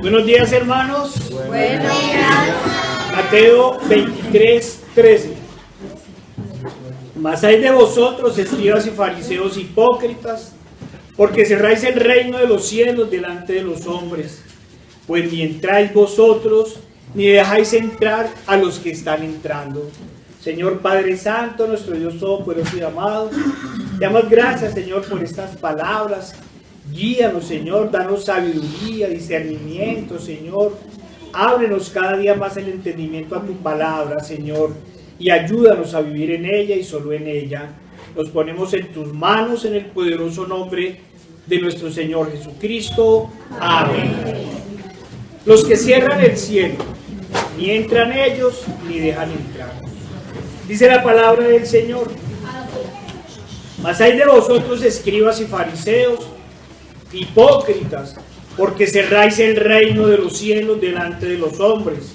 Buenos días, hermanos. Buenos días. Mateo 23:13. Mas hay de vosotros, escribas y fariseos hipócritas, porque cerráis el reino de los cielos delante de los hombres, pues ni entráis vosotros, ni dejáis entrar a los que están entrando. Señor Padre Santo, nuestro Dios todopoderoso y amado, te damos gracias, Señor, por estas palabras. Guíanos, Señor, danos sabiduría, discernimiento, Señor. Ábrenos cada día más el entendimiento a tu palabra, Señor, y ayúdanos a vivir en ella y solo en ella. Nos ponemos en tus manos en el poderoso nombre de nuestro Señor Jesucristo. Amén. Los que cierran el cielo, ni entran ellos, ni dejan entrar. Dice la palabra del Señor. Mas hay de vosotros, escribas y fariseos, hipócritas, porque cerráis el reino de los cielos delante de los hombres,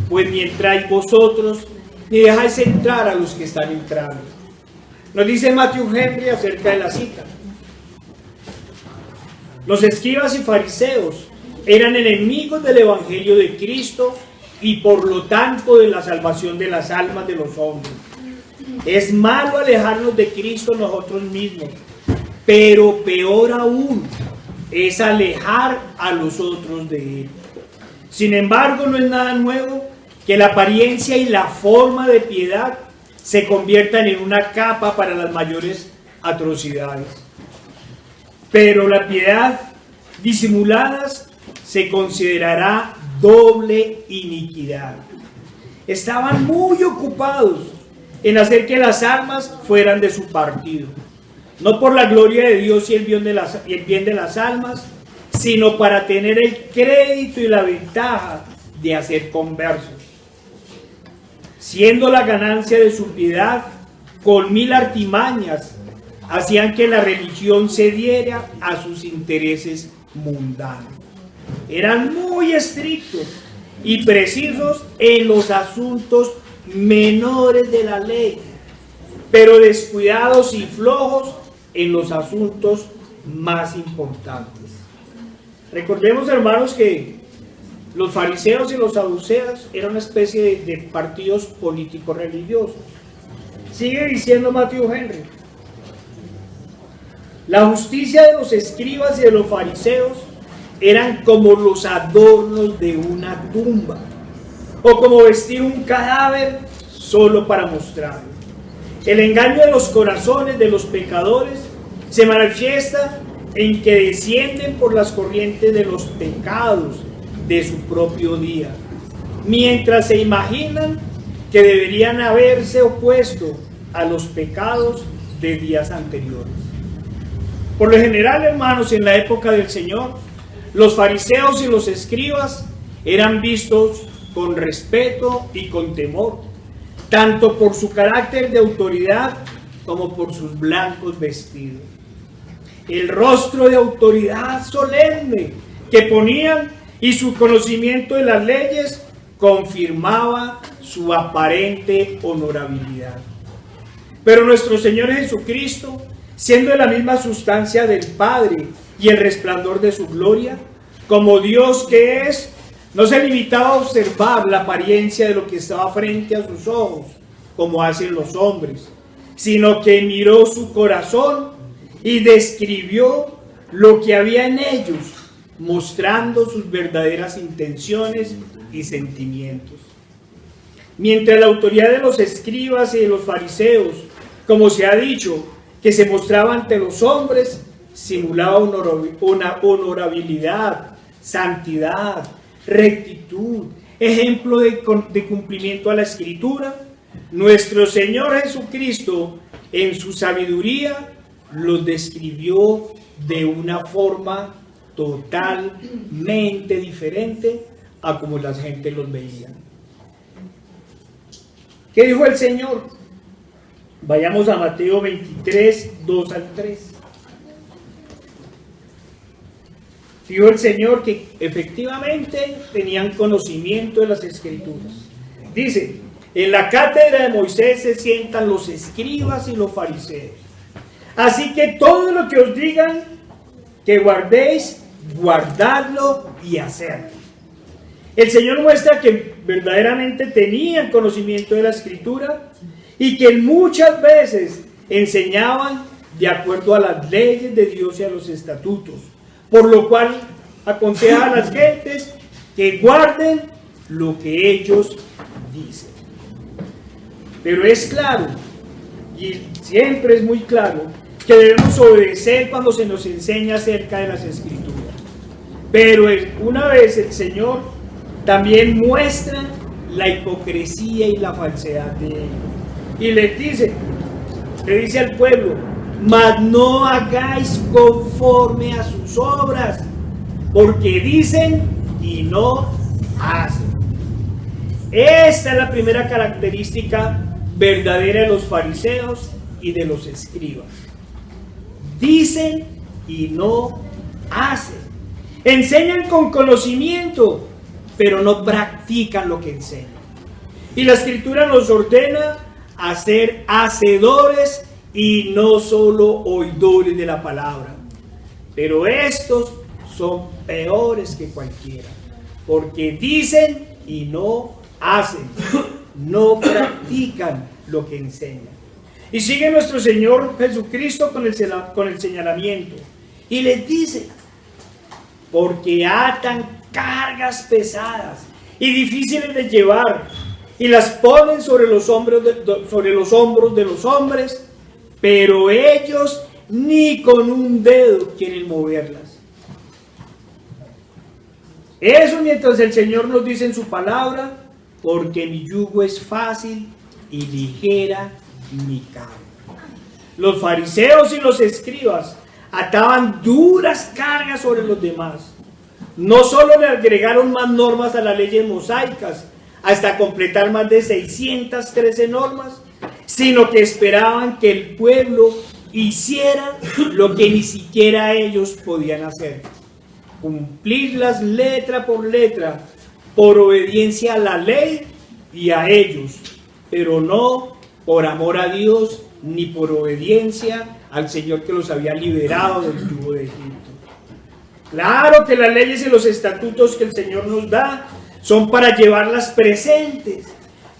pues ni entráis vosotros, ni dejáis entrar a los que están entrando. Nos dice Matthew Henry acerca de la cita. Los escribas y fariseos eran enemigos del evangelio de Cristo y por lo tanto de la salvación de las almas de los hombres. Es malo alejarnos de Cristo nosotros mismos, pero peor aún es alejar a los otros de Él. Sin embargo, no es nada nuevo que la apariencia y la forma de piedad se conviertan en una capa para las mayores atrocidades. Pero la piedad disimulada se considerará doble iniquidad. Estaban muy ocupados en hacer que las almas fueran de su partido, no por la gloria de Dios y el bien de las almas, sino para tener el crédito y la ventaja de hacer conversos, siendo la ganancia de su piedad con mil artimañas, hacían que la religión cediera a sus intereses mundanos. Eran muy estrictos y precisos en los asuntos menores de la ley, pero descuidados y flojos en los asuntos más importantes. Recordemos, hermanos, que los fariseos y los saduceos eran una especie de partidos políticos religiosos. Sigue diciendo Matthew Henry: la justicia de los escribas y de los fariseos eran como los adornos de una tumba, o como vestir un cadáver solo para mostrarlo. El engaño de los corazones de los pecadores se manifiesta en que descienden por las corrientes de los pecados de su propio día, mientras se imaginan que deberían haberse opuesto a los pecados de días anteriores. Por lo general, hermanos, en la época del Señor, los fariseos y los escribas eran vistos con respeto y con temor, tanto por su carácter de autoridad como por sus blancos vestidos. El rostro de autoridad solemne que ponían y su conocimiento de las leyes confirmaba su aparente honorabilidad. Pero nuestro Señor Jesucristo, siendo de la misma sustancia del Padre y el resplandor de su gloria, como Dios que es, no se limitaba a observar la apariencia de lo que estaba frente a sus ojos, como hacen los hombres, sino que miró su corazón y describió lo que había en ellos, mostrando sus verdaderas intenciones y sentimientos. Mientras la autoridad de los escribas y de los fariseos, como se ha dicho, que se mostraba ante los hombres, simulaba una honorabilidad, santidad, rectitud, ejemplo de cumplimiento a la Escritura, nuestro Señor Jesucristo, en su sabiduría, los describió de una forma totalmente diferente a como la gente los veía. ¿Qué dijo el Señor? Vayamos a Mateo 23, 2 al 3. Dijo el Señor que efectivamente tenían conocimiento de las Escrituras. Dice: en la cátedra de Moisés se sientan los escribas y los fariseos. Así que todo lo que os digan que guardéis, guardadlo y hacerlo. El Señor muestra que verdaderamente tenían conocimiento de la Escritura y que muchas veces enseñaban de acuerdo a las leyes de Dios y a los estatutos, por lo cual aconseja a las gentes que guarden lo que ellos dicen. Pero es claro, y siempre es muy claro, que debemos obedecer cuando se nos enseña acerca de las Escrituras. Pero una vez el Señor también muestra la hipocresía y la falsedad de ellos. Y le dice al pueblo: mas no hagáis conforme a sus obras, porque dicen y no hacen. Esta es la primera característica verdadera de los fariseos y de los escribas. Dicen y no hacen. Enseñan con conocimiento, pero no practican lo que enseñan. Y la Escritura nos ordena a ser hacedores y no solo oidores de la palabra. Pero estos son peores que cualquiera, porque dicen y no hacen, no practican lo que enseñan. Y sigue nuestro Señor Jesucristo con el señalamiento y les dice: porque atan cargas pesadas y difíciles de llevar y las ponen sobre los hombros de los hombres, pero ellos ni con un dedo quieren moverlas. Eso mientras el Señor nos dice en su palabra: porque mi yugo es fácil y ligera mi carga. Los fariseos y los escribas ataban duras cargas sobre los demás. No solo le agregaron más normas a las leyes mosaicas, hasta completar más de 613 normas, sino que esperaban que el pueblo hiciera lo que ni siquiera ellos podían hacer: cumplirlas letra por letra, por obediencia a la ley y a ellos, pero no por amor a Dios ni por obediencia al Señor que los había liberado del yugo de Egipto. Claro que las leyes y los estatutos que el Señor nos da son para llevarlas presentes.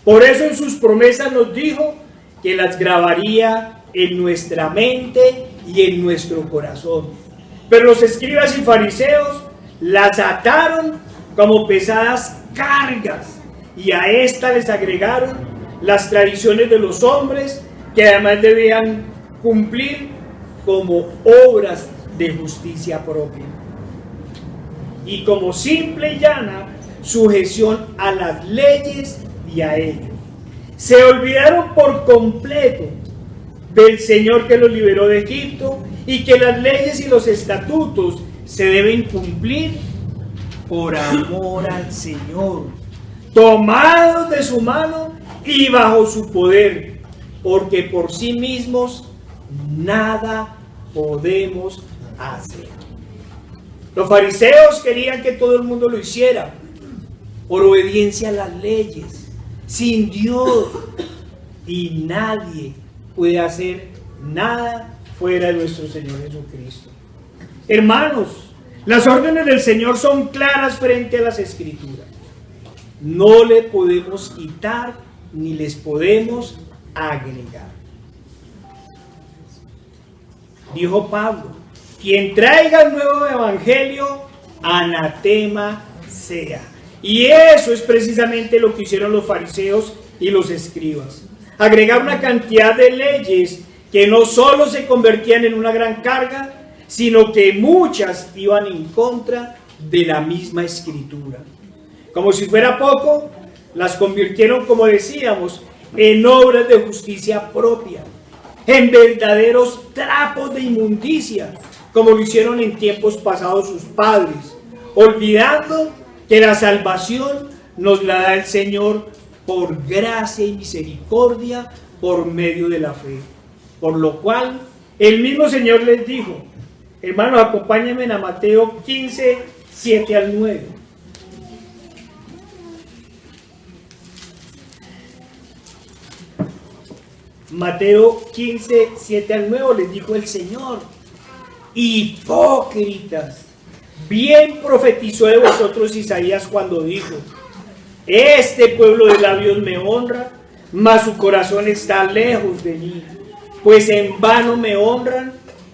Por eso en sus promesas nos dijo que las grabaría en nuestra mente y en nuestro corazón. Pero los escribas y fariseos las ataron como pesadas cargas, y a esta les agregaron las tradiciones de los hombres, que además debían cumplir como obras de justicia propia, y como simple y llana sujeción a las leyes y a ellos. Se olvidaron por completo del Señor que los liberó de Egipto, y que las leyes y los estatutos se deben cumplir por amor al Señor, tomados de su mano y bajo su poder, porque por sí mismos nada podemos hacer. Los fariseos querían que todo el mundo lo hiciera por obediencia a las leyes, sin Dios, y nadie puede hacer nada fuera de nuestro Señor Jesucristo. Hermanos, las órdenes del Señor son claras frente a las Escrituras. No le podemos quitar ni les podemos agregar. Dijo Pablo: quien traiga el nuevo evangelio, anatema sea. Y eso es precisamente lo que hicieron los fariseos y los escribas: agregar una cantidad de leyes que no solo se convertían en una gran carga, sino que muchas iban en contra de la misma Escritura. Como si fuera poco, las convirtieron, como decíamos, en obras de justicia propia, en verdaderos trapos de inmundicia, como lo hicieron en tiempos pasados sus padres, olvidando que la salvación nos la da el Señor por gracia y misericordia por medio de la fe. Por lo cual, el mismo Señor les dijo: hermanos, acompáñenme a Mateo 15, 7 al 9. Mateo 15, 7 al 9, les dijo el Señor: hipócritas, Bien profetizó de vosotros Isaías cuando dijo: este pueblo de labios me honra, mas su corazón está lejos de mí, pues en vano me honran,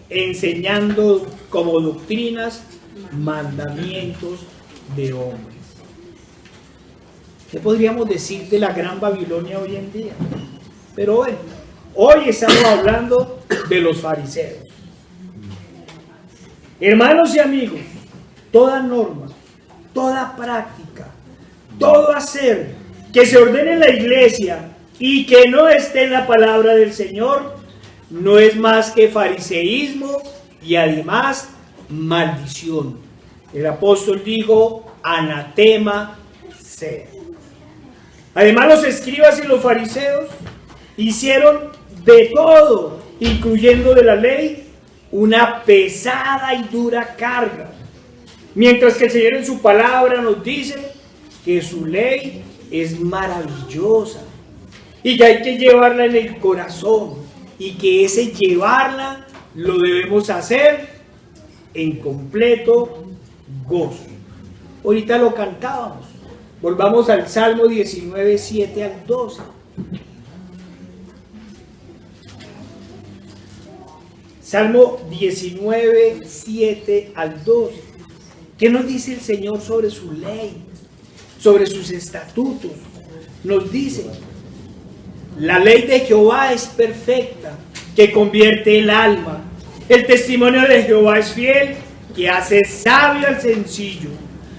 enseñando como doctrinas mandamientos de hombres. ¿Qué podríamos decir de la gran Babilonia hoy en día? Pero bueno, hoy estamos hablando de los fariseos. Hermanos y amigos, toda norma, toda práctica, todo hacer que se ordene en la iglesia y que no esté en la palabra del Señor, no es más que fariseísmo y además maldición. El apóstol dijo: anatema sea. Además, los escribas y los fariseos hicieron de todo, incluyendo de la ley, una pesada y dura carga, mientras que el Señor en su palabra nos dice que su ley es maravillosa y que hay que llevarla en el corazón, y que ese llevarla lo debemos hacer en completo gozo. Ahorita lo cantábamos. Volvamos al Salmo 19, 7 al 12. Salmo 19, 7 al 12. ¿Qué nos dice el Señor sobre su ley? Sobre sus estatutos. Nos dice: la ley de Jehová es perfecta, que convierte el alma. El testimonio de Jehová es fiel, que hace sabio al sencillo.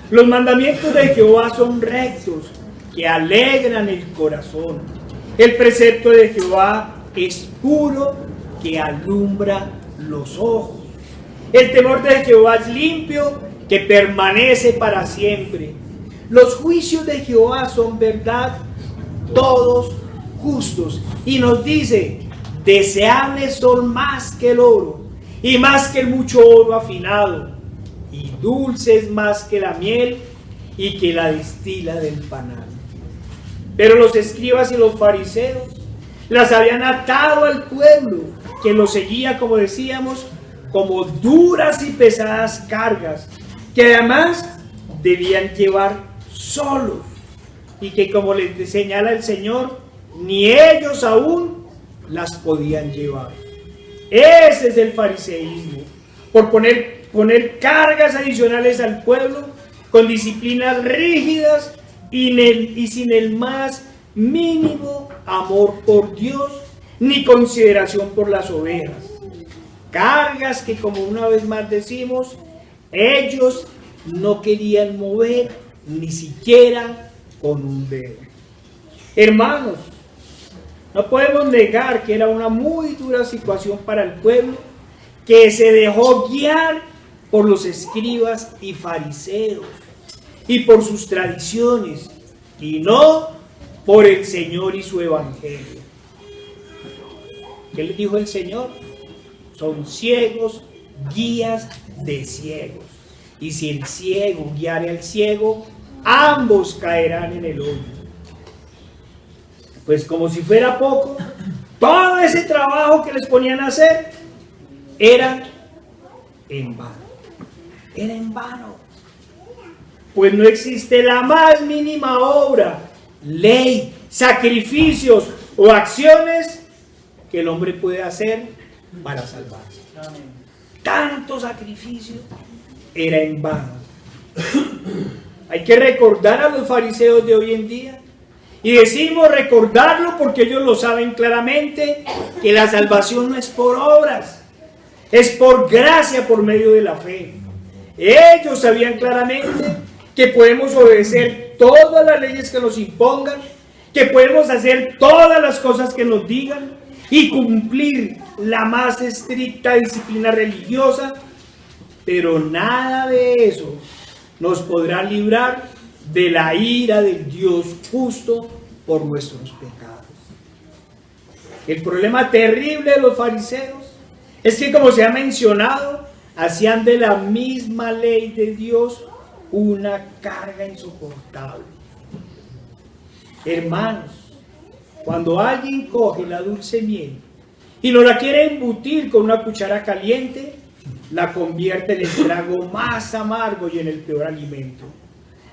Los mandamientos de Jehová son rectos, que alegran el corazón. El precepto de Jehová es puro, que alumbra los ojos. El temor de Jehová es limpio, que permanece para siempre. Los juicios de Jehová son verdad, todos justos. Y nos dice: deseables son más que el oro, y más que el mucho oro afinado, y dulces más que la miel, y que la destila del panal. Pero los escribas y los fariseos las habían atado al pueblo, que los seguía, como decíamos, como duras y pesadas cargas, que además debían llevar solos, y que, como les señala el Señor, ni ellos aún las podían llevar. Ese es el fariseísmo, por poner cargas adicionales al pueblo con disciplinas rígidas y sin el más mínimo amor por Dios ni consideración por las ovejas. Cargas que, como una vez más decimos, ellos no querían mover ni siquiera con un dedo. Hermanos, no podemos negar que era una muy dura situación para el pueblo, que se dejó guiar por los escribas y fariseos y por sus tradiciones, y no por el Señor y su evangelio. ¿Qué les dijo el Señor? Son ciegos, guías de ciegos. Y si el ciego guiare al ciego, ambos caerán en el hoyo. Pues, como si fuera poco, todo ese trabajo que les ponían a hacer era en vano. Era en vano. Pues no existe la más mínima obra, ley, sacrificios o acciones que el hombre puede hacer para salvarse. Tanto sacrificio era en vano. Hay que recordar a los fariseos de hoy en día. Y decimos recordarlo porque ellos lo saben claramente, que la salvación no es por obras, es por gracia, por medio de la fe. Ellos sabían claramente que podemos obedecer todas las leyes que nos impongan, que podemos hacer todas las cosas que nos digan y cumplir la más estricta disciplina religiosa, pero nada de eso nos podrá librar de la ira del Dios justo por nuestros pecados. El problema terrible de los fariseos es que, como se ha mencionado, hacían de la misma ley de Dios una carga insoportable. Hermanos, cuando alguien coge la dulce miel y nos la quiere embutir con una cuchara caliente, la convierte en el trago más amargo y en el peor alimento.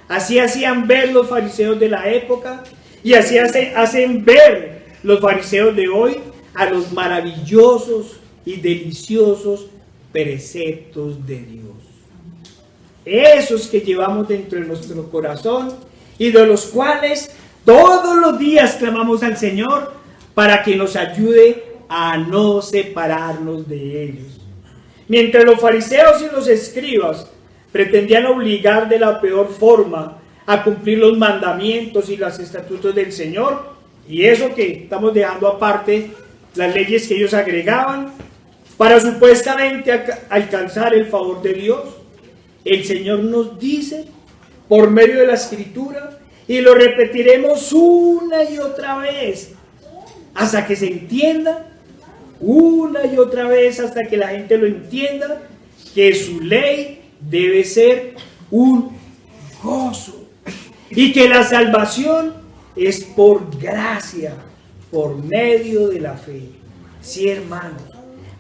Así hacían ver los fariseos de la época y así hacen ver los fariseos de hoy a los maravillosos y deliciosos preceptos de Dios. Esos que llevamos dentro de nuestro corazón y de los cuales todos los días clamamos al Señor para que nos ayude a no separarnos de ellos. Mientras los fariseos y los escribas pretendían obligar de la peor forma a cumplir los mandamientos y los estatutos del Señor, y eso que estamos dejando aparte, las leyes que ellos agregaban, para supuestamente alcanzar el favor de Dios, el Señor nos dice, por medio de la Escritura, y lo repetiremos una y otra vez, hasta que se entienda, una y otra vez, hasta que la gente lo entienda, que su ley debe ser un gozo, y que la salvación es por gracia, por medio de la fe. Sí, hermanos,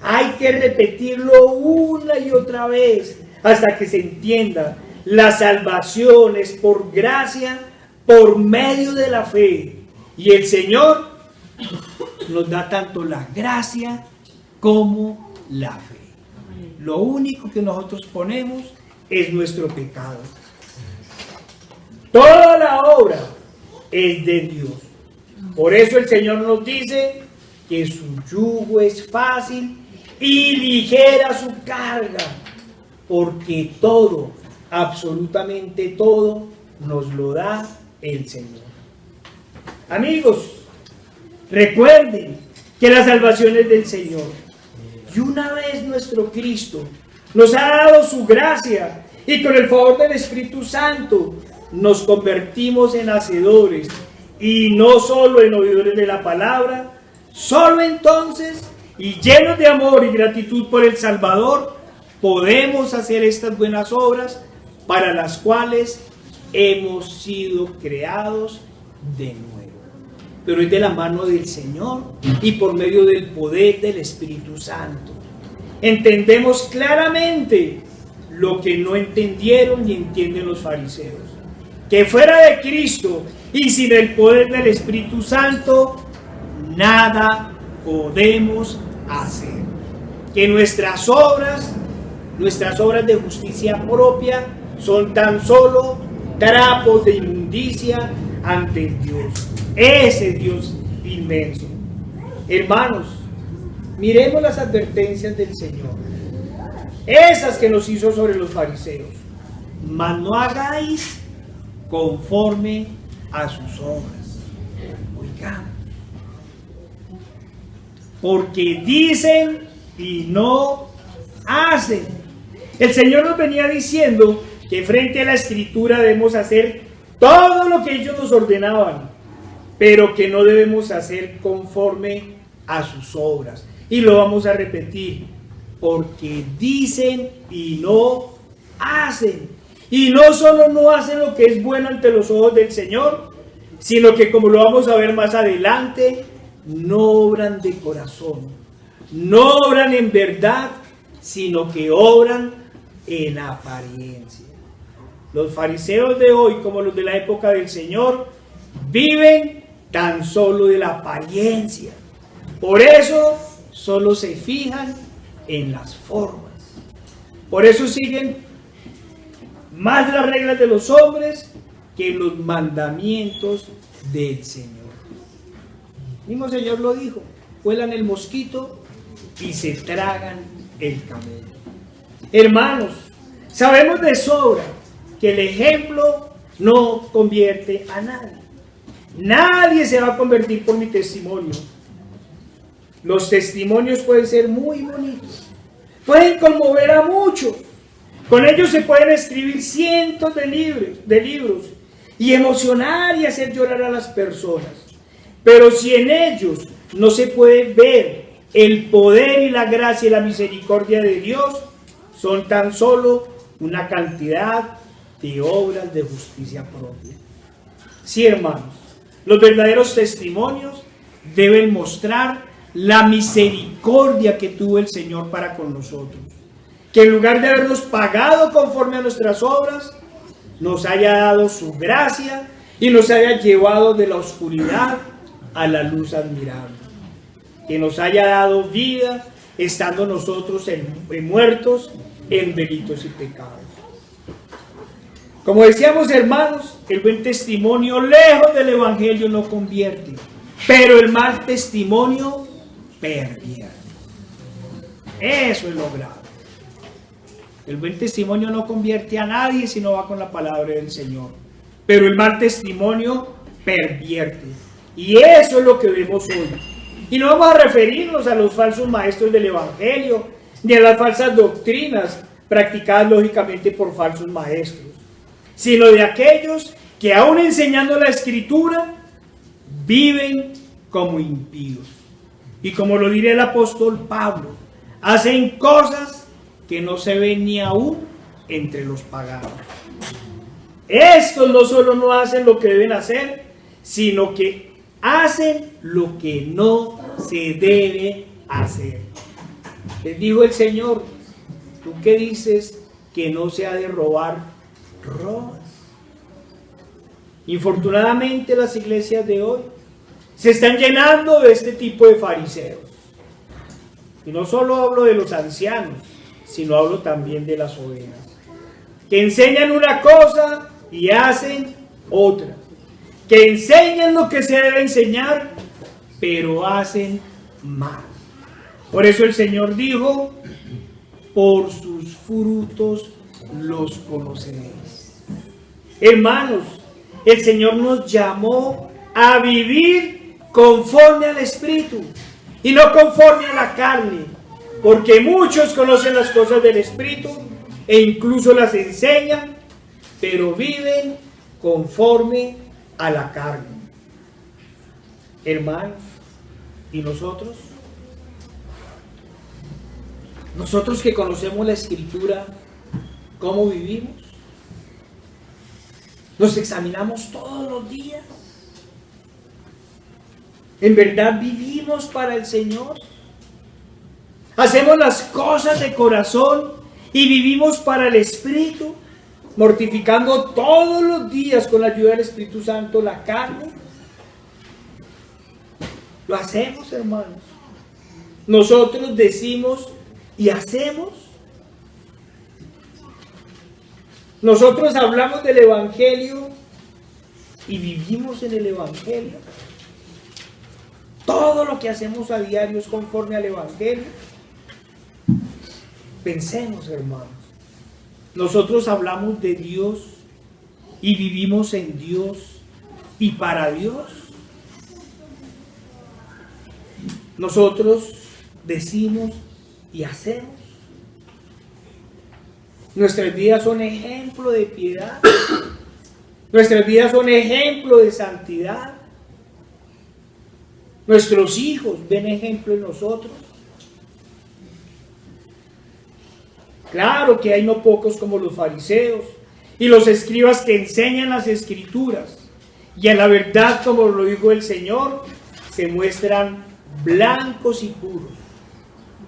hay que repetirlo una y otra vez, hasta que se entienda, la salvación es por gracia, por medio de la fe. Y el Señor nos da tanto la gracia como la fe. Lo único que nosotros ponemos es nuestro pecado. Toda la obra es de Dios. Por eso el Señor nos dice que su yugo es fácil y ligera su carga, porque todo, absolutamente todo, nos lo da el Señor. Amigos, recuerden que la salvación es del Señor. Y una vez nuestro Cristo nos ha dado su gracia y con el favor del Espíritu Santo nos convertimos en hacedores y no solo en oidores de la palabra, solo entonces y llenos de amor y gratitud por el Salvador podemos hacer estas buenas obras para las cuales hemos sido creados de nuevo. Pero es de la mano del Señor y por medio del poder del Espíritu Santo. Entendemos claramente lo que no entendieron ni entienden los fariseos. Que fuera de Cristo y sin el poder del Espíritu Santo, nada podemos hacer. Que nuestras obras de justicia propia, son tan solo trapos de inmundicia ante Dios, ese Dios inmenso. Hermanos, miremos las advertencias del Señor, esas que nos hizo sobre los fariseos. Mas no hagáis conforme a sus obras. Oigan, porque dicen y no hacen. El Señor nos venía diciendo que frente a la Escritura debemos hacer todo lo que ellos nos ordenaban, pero que no debemos hacer conforme a sus obras. Y lo vamos a repetir, porque dicen y no hacen. Y no solo no hacen lo que es bueno ante los ojos del Señor, sino que, como lo vamos a ver más adelante, no obran de corazón, no obran en verdad, sino que obran en apariencia. Los fariseos de hoy, como los de la época del Señor, viven tan solo de la apariencia. Por eso solo se fijan en las formas. Por eso siguen más las reglas de los hombres que los mandamientos del Señor. El mismo Señor lo dijo: vuelan el mosquito y se tragan el camello. Hermanos, sabemos de sobra que el ejemplo no convierte a nadie. Nadie se va a convertir por mi testimonio. Los testimonios pueden ser muy bonitos, pueden conmover a muchos. Con ellos se pueden escribir cientos de libros y emocionar y hacer llorar a las personas. Pero si en ellos no se puede ver el poder y la gracia y la misericordia de Dios, son tan solo una cantidad de obras de justicia propia. Sí, hermanos, los verdaderos testimonios deben mostrar la misericordia que tuvo el Señor para con nosotros. que en lugar de habernos pagado conforme a nuestras obras, nos haya dado su gracia y nos haya llevado de la oscuridad a la luz admirable. Que nos haya dado vida estando nosotros muertos en delitos y pecados. Como decíamos, hermanos, el buen testimonio lejos del evangelio no convierte, pero el mal testimonio pervierte. Eso es lo grave. El buen testimonio no convierte a nadie si no va con la palabra del Señor, pero el mal testimonio pervierte. Y eso es lo que vemos hoy. Y no vamos a referirnos a los falsos maestros del evangelio, ni a las falsas doctrinas practicadas lógicamente por falsos maestros, sino de aquellos que aún enseñando la escritura viven como impíos. Y como lo diría el apóstol Pablo, hacen cosas que no se ven ni aún entre los paganos. Estos no solo no hacen lo que deben hacer, sino que hacen lo que no se debe hacer. Les dijo el Señor: ¿tú qué dices que no se ha de robar? Robas. Infortunadamente las iglesias de hoy se están llenando de este tipo de fariseos. Y no solo hablo de los ancianos, sino hablo también de las ovejas, que enseñan una cosa y hacen otra, que enseñan lo que se debe enseñar, pero hacen mal. Por eso el Señor dijo: por sus frutos los conoceréis. Hermanos, el Señor nos llamó a vivir conforme al Espíritu y no conforme a la carne, porque muchos conocen las cosas del Espíritu e incluso las enseñan, pero viven conforme a la carne. Hermanos, ¿y nosotros? Nosotros que conocemos la Escritura, ¿cómo vivimos? ¿Nos examinamos todos los días? ¿En verdad vivimos para el Señor? ¿Hacemos las cosas de corazón y vivimos para el Espíritu, mortificando todos los días con la ayuda del Espíritu Santo la carne? ¿Lo hacemos, hermanos? Nosotros decimos y hacemos. Nosotros hablamos del Evangelio y vivimos en el Evangelio. Todo lo que hacemos a diario es conforme al Evangelio. Pensemos, hermanos. Nosotros hablamos de Dios y vivimos en Dios y para Dios. Nosotros decimos y hacemos. Nuestras vidas son ejemplo de piedad. Nuestras vidas son ejemplo de santidad. Nuestros hijos ven ejemplo en nosotros. Claro que hay no pocos como los fariseos y los escribas que enseñan las escrituras y a la verdad, como lo dijo el Señor, se muestran blancos y puros,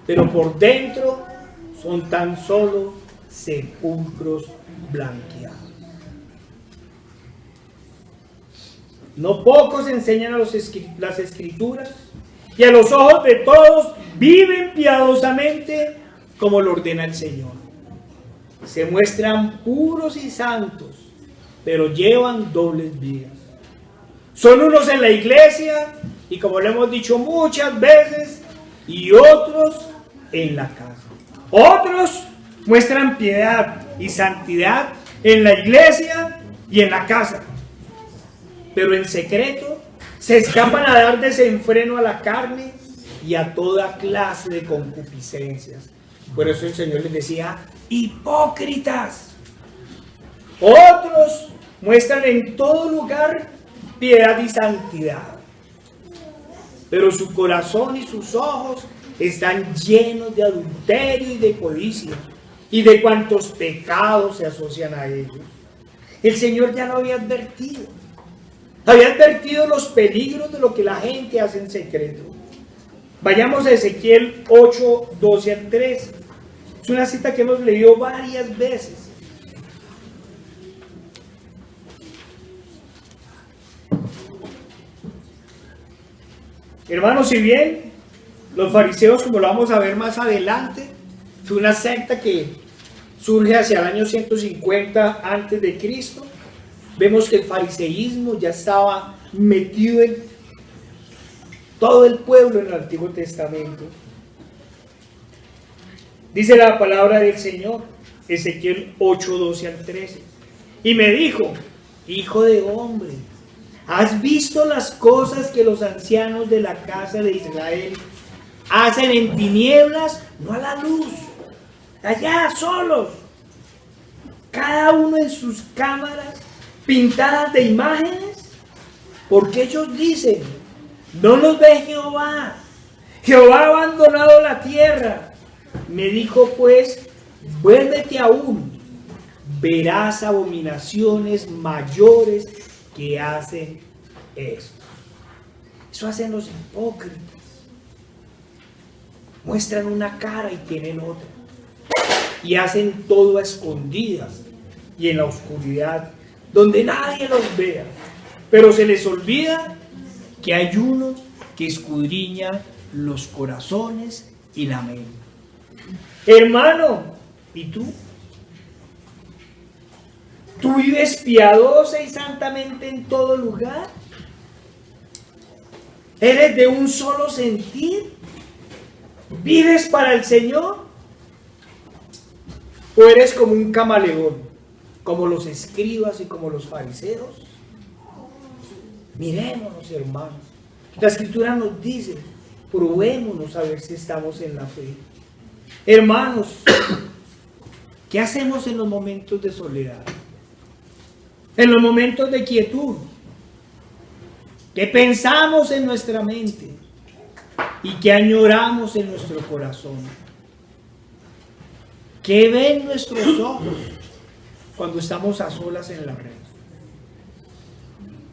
pero por dentro son tan solo sepulcros blanqueados. No pocos enseñan a las escrituras y a los ojos de todos viven piadosamente como lo ordena el Señor. Se muestran puros y santos, pero llevan dobles vidas. Son unos en la iglesia y, como lo hemos dicho muchas veces, y otros en la casa. Otros muestran piedad y santidad en la iglesia y en la casa, pero en secreto se escapan a dar desenfreno a la carne y a toda clase de concupiscencias. Por eso el Señor les decía: hipócritas. Otros muestran en todo lugar piedad y santidad, pero su corazón y sus ojos están llenos de adulterio y de codicia y de cuantos pecados se asocian a ellos. El Señor ya lo había advertido. Había advertido los peligros de lo que la gente hace en secreto. Vayamos a Ezequiel 8, 12 al 13. Es una cita que hemos leído varias veces. Hermanos, si bien los fariseos, como lo vamos a ver más adelante, fue una secta que surge hacia el año 150 antes de Cristo, vemos que el fariseísmo ya estaba metido en todo el pueblo en el Antiguo Testamento. Dice la palabra del Señor, Ezequiel 8, 12 al 13. Y me dijo, hijo de hombre, ¿has visto las cosas que los ancianos de la casa de Israel hacen en tinieblas, no a la luz, allá solos, cada uno en sus cámaras pintadas de imágenes? Porque ellos dicen, no nos ve Jehová, Jehová ha abandonado la tierra. Me dijo pues, vuélvete aún, verás abominaciones mayores que hacen esto. Eso hacen los hipócritas. Muestran una cara y tienen otra. Y hacen todo a escondidas y en la oscuridad, donde nadie los vea. Pero se les olvida que hay uno que escudriña los corazones y la mente. Hermano, ¿y tú? ¿Tú vives piadosa y santamente en todo lugar? ¿Eres de un solo sentir? ¿Vives para el Señor? ¿O eres como un camaleón, como los escribas y como los fariseos? Mirémonos, hermanos. La Escritura nos dice, probémonos a ver si estamos en la fe. Hermanos, ¿qué hacemos en los momentos de soledad? En los momentos de quietud. ¿Qué pensamos en nuestra mente? ¿Y qué añoramos en nuestro corazón? ¿Qué ven nuestros ojos cuando estamos a solas en la red?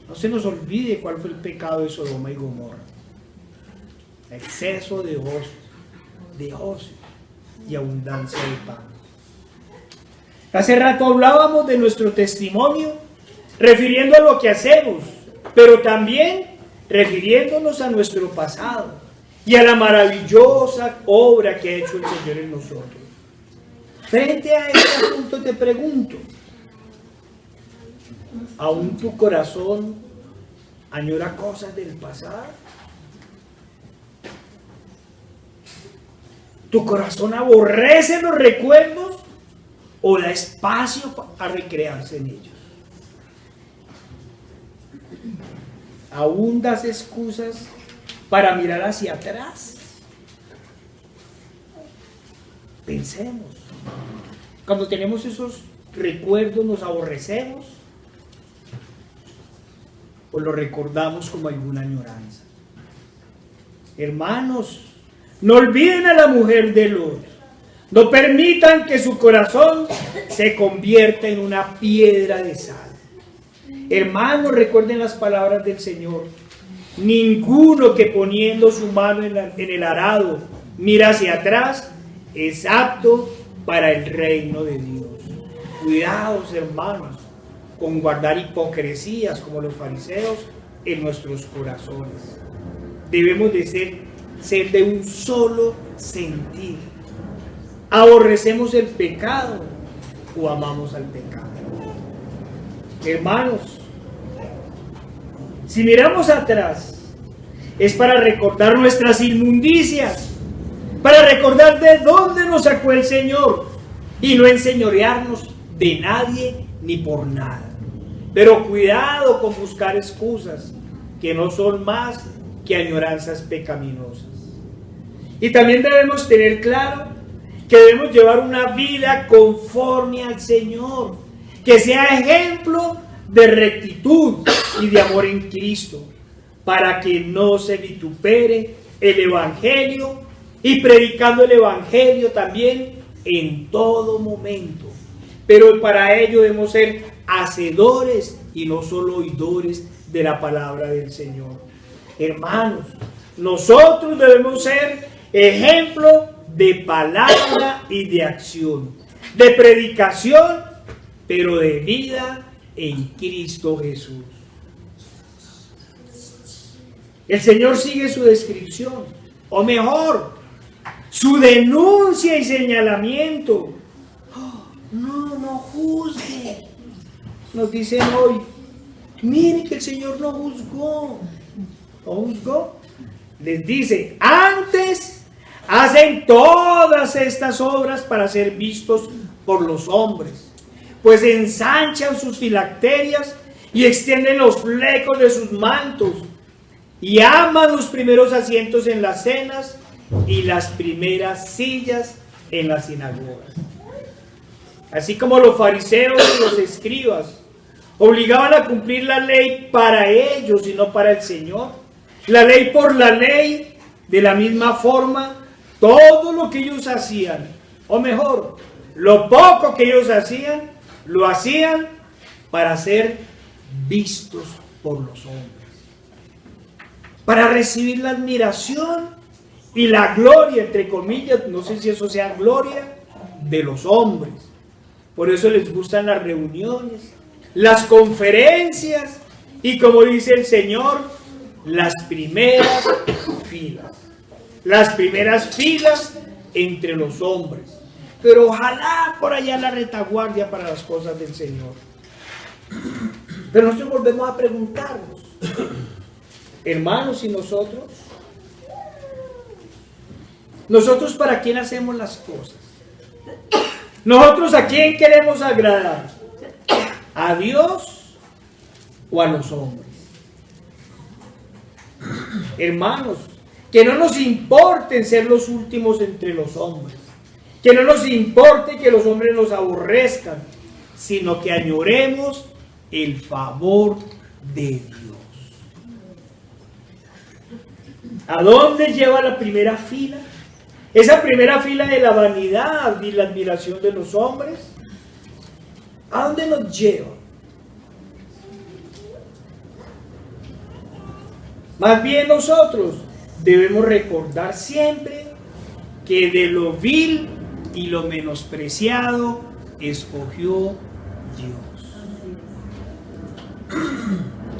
No se nos olvide cuál fue el pecado de Sodoma y Gomorra. Exceso de ocio y abundancia de pan. Hace rato hablábamos de nuestro testimonio, refiriendo a lo que hacemos, pero también refiriéndonos a nuestro pasado y a la maravillosa obra que ha hecho el Señor en nosotros. Frente a este asunto te pregunto, ¿aún tu corazón añora cosas del pasado? ¿Tu corazón aborrece los recuerdos o da espacio a recrearse en ellos? ¿Aún das excusas para mirar hacia atrás? Pensemos. Cuando tenemos esos recuerdos, ¿nos aborrecemos o lo recordamos como alguna añoranza? Hermanos, no olviden a la mujer de Lot. No permitan que su corazón se convierta en una piedra de sal. Hermanos, recuerden las palabras del Señor. Ninguno que poniendo su mano en el arado mira hacia atrás es apto para el reino de Dios. Cuidados, hermanos, con guardar hipocresías como los fariseos en nuestros corazones. Debemos de ser de un solo sentir. ¿Aborrecemos el pecado o amamos al pecado? Hermanos, si miramos atrás, es para recordar nuestras inmundicias, para recordar de dónde nos sacó el Señor y no enseñorearnos de nadie ni por nada. Pero cuidado con buscar excusas que no son más que añoranzas pecaminosas. Y también debemos tener claro que debemos llevar una vida conforme al Señor, que sea ejemplo de rectitud y de amor en Cristo, para que no se vitupere el Evangelio y predicando el Evangelio también en todo momento. Pero para ello debemos ser hacedores y no solo oidores de la palabra del Señor. Hermanos, nosotros debemos ser ejemplo de palabra y de acción, de predicación, pero de vida en Cristo Jesús. El Señor sigue su descripción, o mejor, su denuncia y señalamiento. Oh, no juzgue. Nos dicen hoy, mire que el Señor no juzgó. ¿No juzgó? Les dice, antes hacen todas estas obras para ser vistos por los hombres, pues ensanchan sus filacterias y extienden los flecos de sus mantos, y aman los primeros asientos en las cenas y las primeras sillas en las sinagogas. Así como los fariseos y los escribas obligaban a cumplir la ley para ellos y no para el Señor, la ley por la ley, de la misma forma, todo lo que ellos hacían, o mejor, lo poco que ellos hacían, lo hacían para ser vistos por los hombres, para recibir la admiración y la gloria, entre comillas, no sé si eso sea gloria, de los hombres. Por eso les gustan las reuniones, las conferencias y, como dice el Señor, las primeras filas. Las primeras filas entre los hombres. Pero ojalá por allá la retaguardia para las cosas del Señor. Pero nosotros volvemos a preguntarnos, hermanos, ¿y nosotros? ¿Nosotros para quién hacemos las cosas? ¿Nosotros a quién queremos agradar? ¿A Dios o a los hombres? Hermanos, que no nos importe ser los últimos entre los hombres, que no nos importe que los hombres nos aborrezcan, sino que añoremos el favor de Dios. ¿A dónde lleva la primera fila? Esa primera fila de la vanidad y la admiración de los hombres, ¿a dónde nos lleva? Más bien nosotros debemos recordar siempre que de lo vil y lo menospreciado escogió Dios.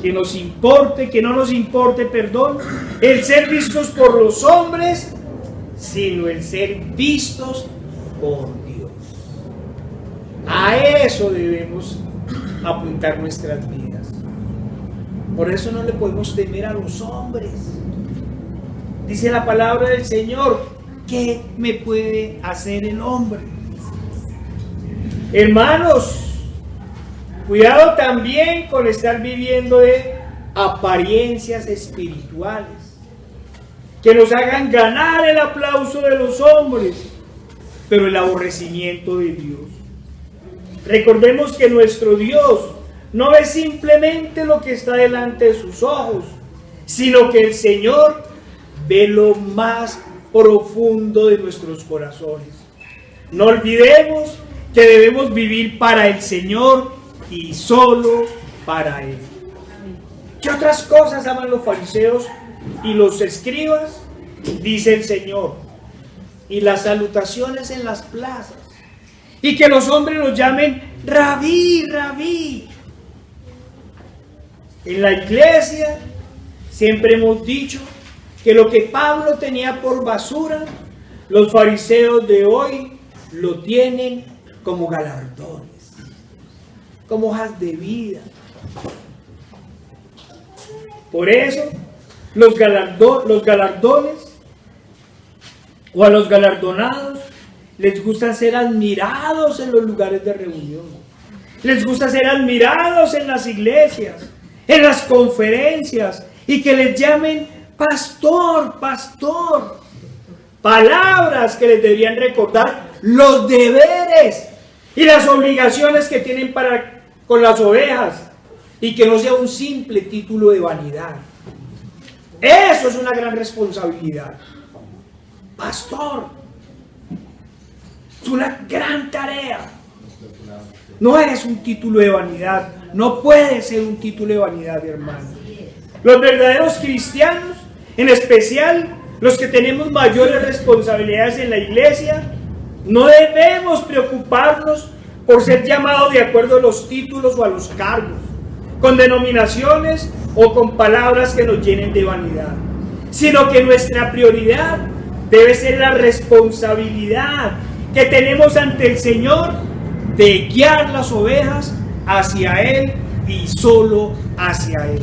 Que nos importe, que no nos importe, perdón, el ser vistos por los hombres, sino el ser vistos por Dios. A eso debemos apuntar nuestras vidas. Por eso no le podemos temer a los hombres. Dice la palabra del Señor, ¿qué me puede hacer el hombre? Hermanos, cuidado también con estar viviendo de apariencias espirituales que nos hagan ganar el aplauso de los hombres, pero el aborrecimiento de Dios. Recordemos que nuestro Dios no ve simplemente lo que está delante de sus ojos, sino que el Señor ve lo más profundo de nuestros corazones. No olvidemos que debemos vivir para el Señor y solo para Él. ¿Qué otras cosas aman los fariseos y los escribas? Dice el Señor, y las salutaciones en las plazas, y que los hombres los llamen Rabí, Rabí. En la iglesia siempre hemos dicho que lo que Pablo tenía por basura, los fariseos de hoy lo tienen como galardones, como hojas de vida. Por eso los galardones o a los galardonados les gusta ser admirados en los lugares de reunión, les gusta ser admirados en las iglesias, en las conferencias, y que les llamen pastor, pastor. Palabras que les deberían recordar los deberes y las obligaciones que tienen para con las ovejas, y que no sea un simple título de vanidad. Eso es una gran responsabilidad. Pastor, es una gran tarea. No es un título de vanidad, no puede ser un título de vanidad, hermano. Los verdaderos cristianos, en especial los que tenemos mayores responsabilidades en la iglesia, no debemos preocuparnos por ser llamados de acuerdo a los títulos o a los cargos, con denominaciones o con palabras que nos llenen de vanidad, sino que nuestra prioridad debe ser la responsabilidad que tenemos ante el Señor de guiar las ovejas hacia Él y solo hacia Él.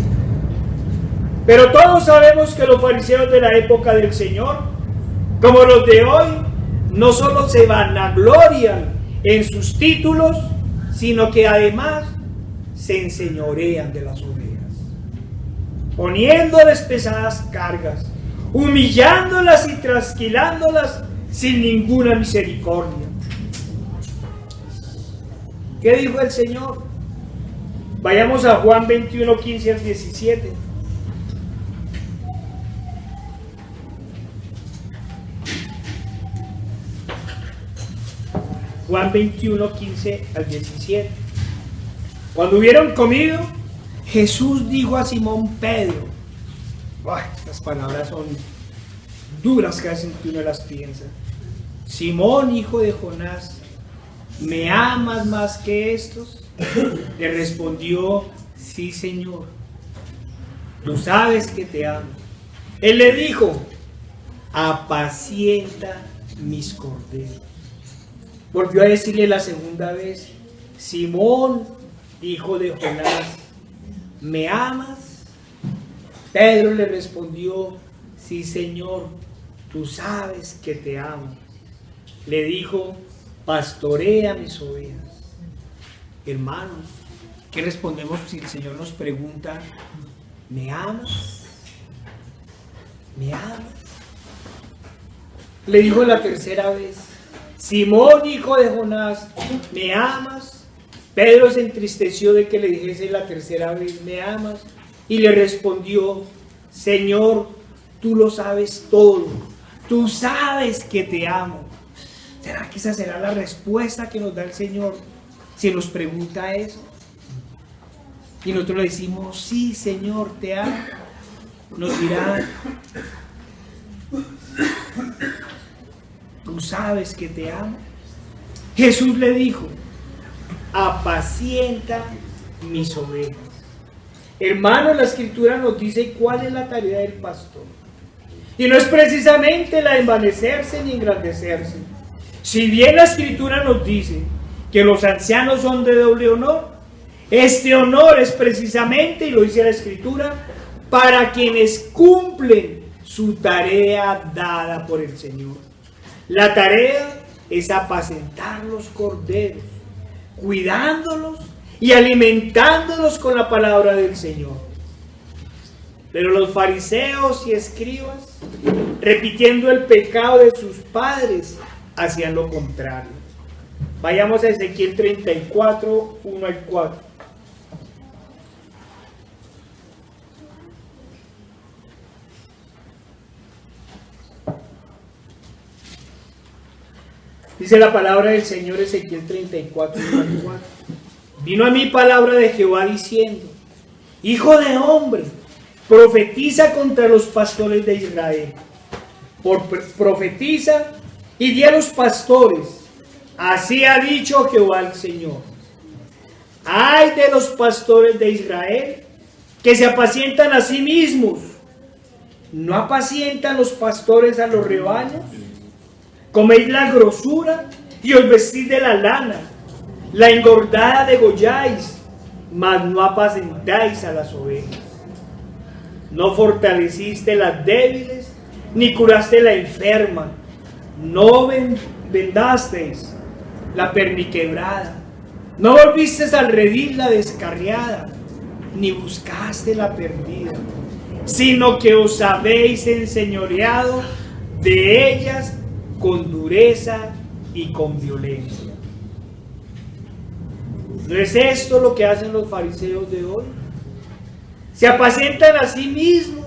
Pero todos sabemos que los fariseos de la época del Señor, como los de hoy, no solo se vanaglorian en sus títulos, sino que además se enseñorean de las ovejas, poniéndoles pesadas cargas, humillándolas y trasquilándolas sin ninguna misericordia. ¿Qué dijo el Señor? Vayamos a Juan 21, 15 al 17. Juan 21, 15 al 17. Cuando hubieron comido, Jesús dijo a Simón Pedro, estas palabras son duras cada vez que uno las piensa: Simón, hijo de Jonás, ¿me amas más que estos? Le respondió, sí, Señor, tú sabes que te amo. Él le dijo, apacienta mis corderos. Volvió a decirle la segunda vez, Simón, hijo de Jonás, ¿me amas? Pedro le respondió, sí, Señor, tú sabes que te amo. Le dijo, pastorea mis ovejas. Hermanos, ¿qué respondemos si el Señor nos pregunta, ¿me amas? ¿Me amas? Le dijo la tercera vez, Simón, hijo de Jonás, ¿me amas? Pedro se entristeció de que le dijese la tercera vez, ¿me amas? Y le respondió, Señor, tú lo sabes todo, tú sabes que te amo. ¿Será que esa será la respuesta que nos da el Señor si nos pregunta eso? Y nosotros le decimos, sí, Señor, te amo. Nos dirá, tú sabes que te amo. Jesús le dijo, apacienta mis ovejas. Hermanos, la Escritura nos dice cuál es la tarea del pastor. Y no es precisamente la de envanecerse ni engrandecerse. Si bien la Escritura nos dice que los ancianos son de doble honor, este honor es precisamente, y lo dice la Escritura, para quienes cumplen su tarea dada por el Señor. La tarea es apacentar los corderos, cuidándolos y alimentándolos con la palabra del Señor. Pero los fariseos y escribas, repitiendo el pecado de sus padres, hacían lo contrario. Vayamos a Ezequiel 34, 1 al 4. Dice la palabra del Señor, Ezequiel 34, 1 al 4. Vino a mí palabra de Jehová diciendo, hijo de hombre, profetiza contra los pastores de Israel. Profetiza y di a los pastores, así ha dicho Jehová el Señor. Ay de los pastores de Israel, que se apacientan a sí mismos. ¿No apacientan los pastores a los rebaños? Coméis la grosura y os vestís de la lana, la engordada degolláis, mas no apacentáis a las ovejas. No fortaleciste las débiles, ni curaste la enferma. No vendasteis la perniquebrada. No volvisteis al redil la descarriada, ni buscaste la perdida, sino que os habéis enseñoreado de ellas con dureza y con violencia. ¿No es esto lo que hacen los fariseos de hoy? Se apacientan a sí mismos,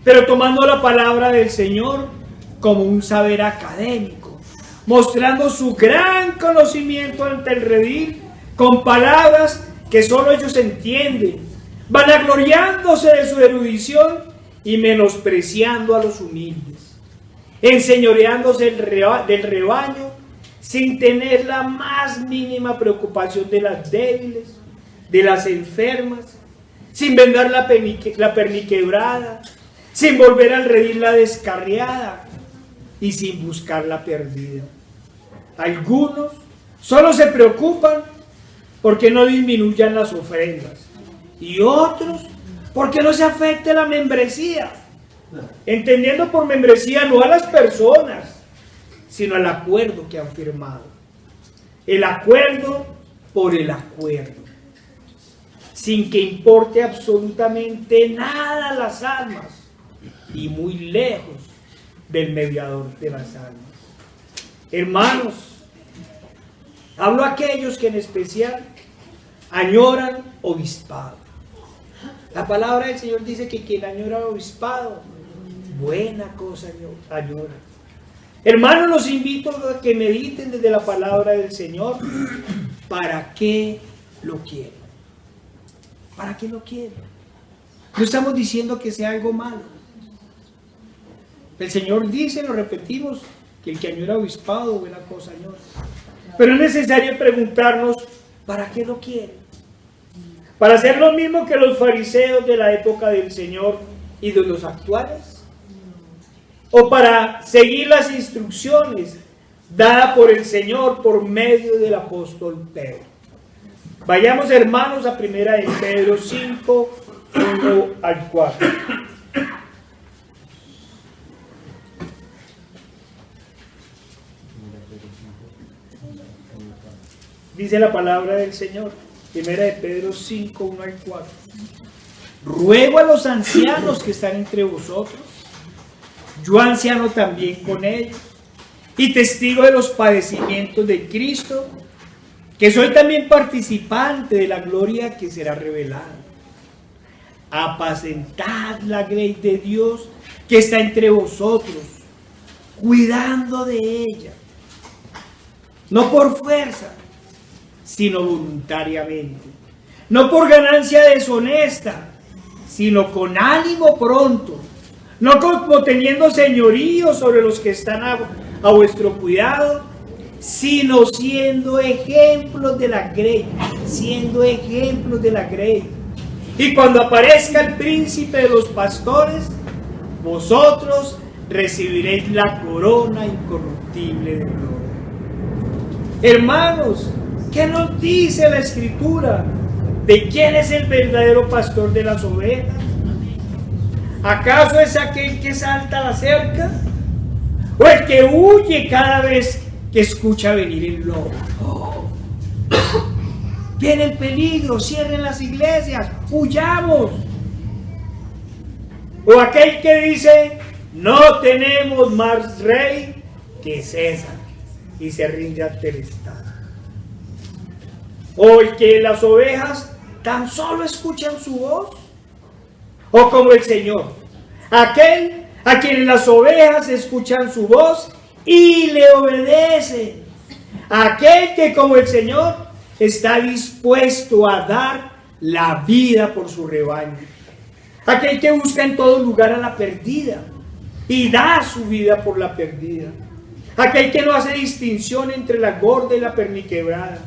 pero tomando la palabra del Señor como un saber académico, mostrando su gran conocimiento ante el redil con palabras que solo ellos entienden, vanagloriándose de su erudición y menospreciando a los humildes. enseñoreándose del rebaño, sin tener la más mínima preocupación de las débiles, de las enfermas, sin vendar la perniquebrada, sin volver al redil la descarriada y sin buscar la perdida. Algunos solo se preocupan porque no disminuyan las ofrendas y otros porque no se afecte la membresía, entendiendo por membresía no a las personas, sino al acuerdo que han firmado. El acuerdo por el acuerdo, sin que importe absolutamente nada a las almas y muy lejos del mediador de las almas. Hermanos, hablo a aquellos que en especial añoran obispado. La palabra del Señor dice que quien añora obispado, buena cosa añora. Hermanos, los invito a que mediten desde la palabra del Señor. ¿Para qué lo quieren? ¿Para qué lo quieren? No estamos diciendo que sea algo malo. El Señor dice, lo repetimos, que el que añora obispado, buena cosa añora. Pero es necesario preguntarnos, ¿para qué lo quieren? ¿Para hacer lo mismo que los fariseos de la época del Señor y de los actuales? ¿O para seguir las instrucciones dadas por el Señor por medio del apóstol Pedro? Vayamos, hermanos, a 1 de Pedro 5, 1 al 4. Dice la palabra del Señor, 1 de Pedro 5, 1 al 4. Ruego a los ancianos que están entre vosotros, yo anciano también con ellos, y testigo de los padecimientos de Cristo, que soy también participante de la gloria que será revelada. Apacentad la grey de Dios que está entre vosotros, cuidando de ella, no por fuerza, sino voluntariamente, no por ganancia deshonesta, sino con ánimo pronto, no como teniendo señorío sobre los que están a vuestro cuidado, sino siendo ejemplos de la grey, siendo ejemplos de la grey. Y cuando aparezca el príncipe de los pastores, vosotros recibiréis la corona incorruptible de gloria. Hermanos, ¿qué nos dice la Escritura de quién es el verdadero pastor de las ovejas? ¿Acaso es aquel que salta la cerca? ¿O el que huye cada vez que escucha venir el lobo? Viene el peligro, cierren las iglesias, huyamos. ¿O aquel que dice, no tenemos más rey que César, y se rinde ante el Estado? ¿O el que las ovejas tan solo escuchan su voz? ¿O como el Señor, aquel a quien las ovejas escuchan su voz y le obedecen? Aquel que como el Señor está dispuesto a dar la vida por su rebaño. Aquel que busca en todo lugar a la perdida y da su vida por la perdida. Aquel que no hace distinción entre la gorda y la perniquebrada.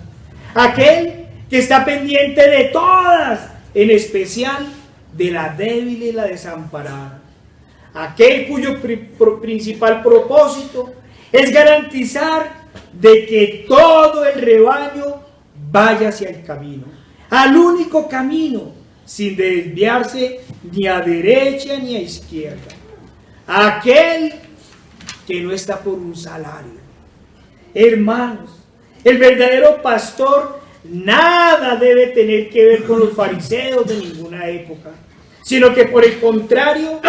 Aquel que está pendiente de todas, en especial de la débil y la desamparada. Aquel cuyo principal propósito es garantizar de que todo el rebaño vaya hacia el camino, al único camino, sin desviarse ni a derecha ni a izquierda. Aquel que no está por un salario. Hermanos, el verdadero pastor nada debe tener que ver con los fariseos de ninguna época, sino que por el contrario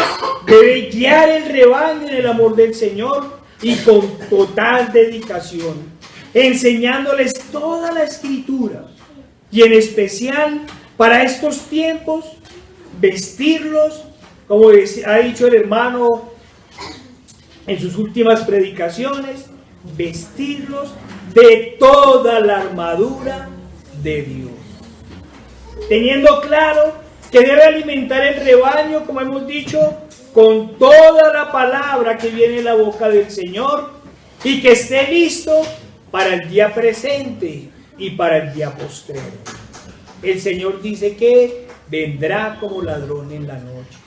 debe guiar el rebaño en el amor del Señor y con total dedicación, enseñándoles toda la Escritura y en especial para estos tiempos vestirlos, como ha dicho el hermano en sus últimas predicaciones, vestirlos de toda la armadura de Dios, teniendo claro que debe alimentar el rebaño, como hemos dicho, con toda la palabra que viene de la boca del Señor y que esté listo para el día presente y para el día postrero. El Señor dice que vendrá como ladrón en la noche.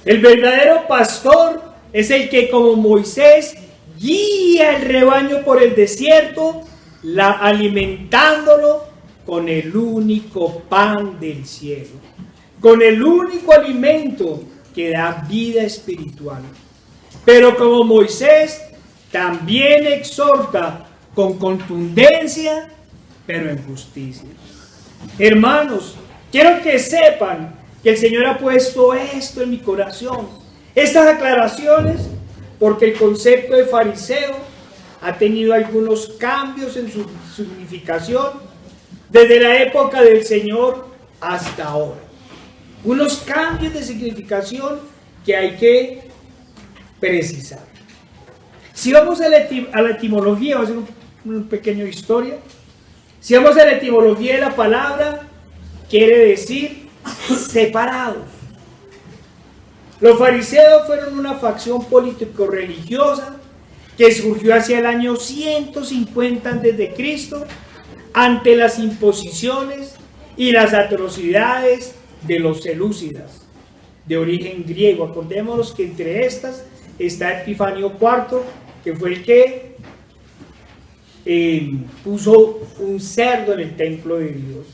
El verdadero pastor es el que, como Moisés, guía el rebaño por el desierto, alimentándolo con el único pan del cielo, con el único alimento que da vida espiritual. Pero como Moisés, también exhorta con contundencia, pero en justicia. Hermanos, quiero que sepan que el Señor ha puesto esto en mi corazón, estas aclaraciones, porque el concepto de fariseo ha tenido algunos cambios en su significación desde la época del Señor hasta ahora. Unos cambios de significación que hay que precisar. Si vamos a la etimología, voy a hacer un pequeño historia. Si vamos a la etimología de la palabra, quiere decir separados. Los fariseos fueron una facción político-religiosa que surgió hacia el año 150 a.C. ante las imposiciones y las atrocidades de los selúcidas, de origen griego. Acordémonos que entre estas está Epifanio IV, que fue el que puso un cerdo en el templo de Dios.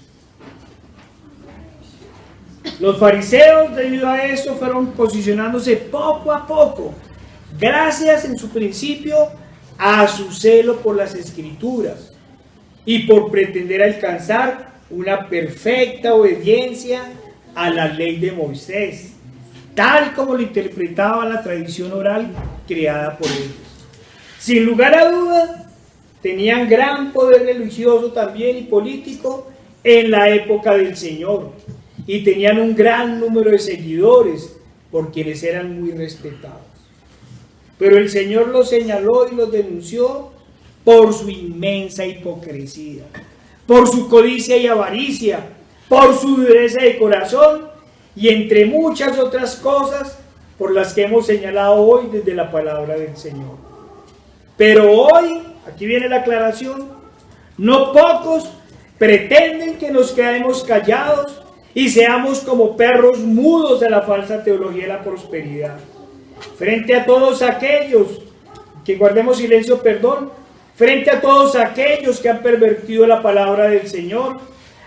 Los fariseos, debido a eso, fueron posicionándose poco a poco, gracias en su principio a su celo por las Escrituras y por pretender alcanzar una perfecta obediencia a la ley de Moisés, tal como lo interpretaba la tradición oral creada por ellos. Sin lugar a duda, tenían gran poder religioso también y político en la época del Señor, y tenían un gran número de seguidores por quienes eran muy respetados. Pero el Señor los señaló y los denunció por su inmensa hipocresía, por su codicia y avaricia, por su dureza de corazón y entre muchas otras cosas por las que hemos señalado hoy desde la palabra del Señor. Pero hoy, aquí viene la aclaración, no pocos pretenden que nos quedemos callados y seamos como perros mudos a la falsa teología de la prosperidad. Frente a todos aquellos que guardemos silencio, frente a todos aquellos que han pervertido la palabra del Señor,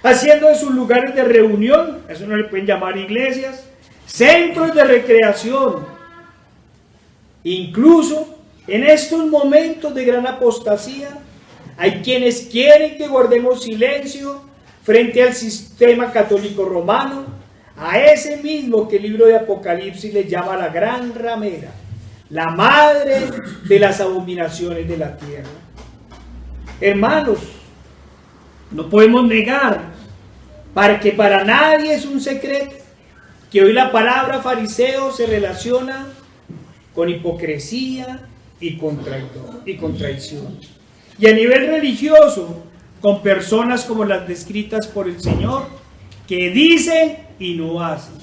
haciendo de sus lugares de reunión, eso no le pueden llamar iglesias, centros de recreación. Incluso en estos momentos de gran apostasía, hay quienes quieren que guardemos silencio frente al sistema católico romano, a ese mismo que el libro de Apocalipsis le llama la gran ramera, la madre de las abominaciones de la tierra. Hermanos, no podemos negar, que para nadie es un secreto, que hoy la palabra fariseo se relaciona con hipocresía y con traición. Y a nivel religioso, con personas como las descritas por el Señor, que dicen y no hacen,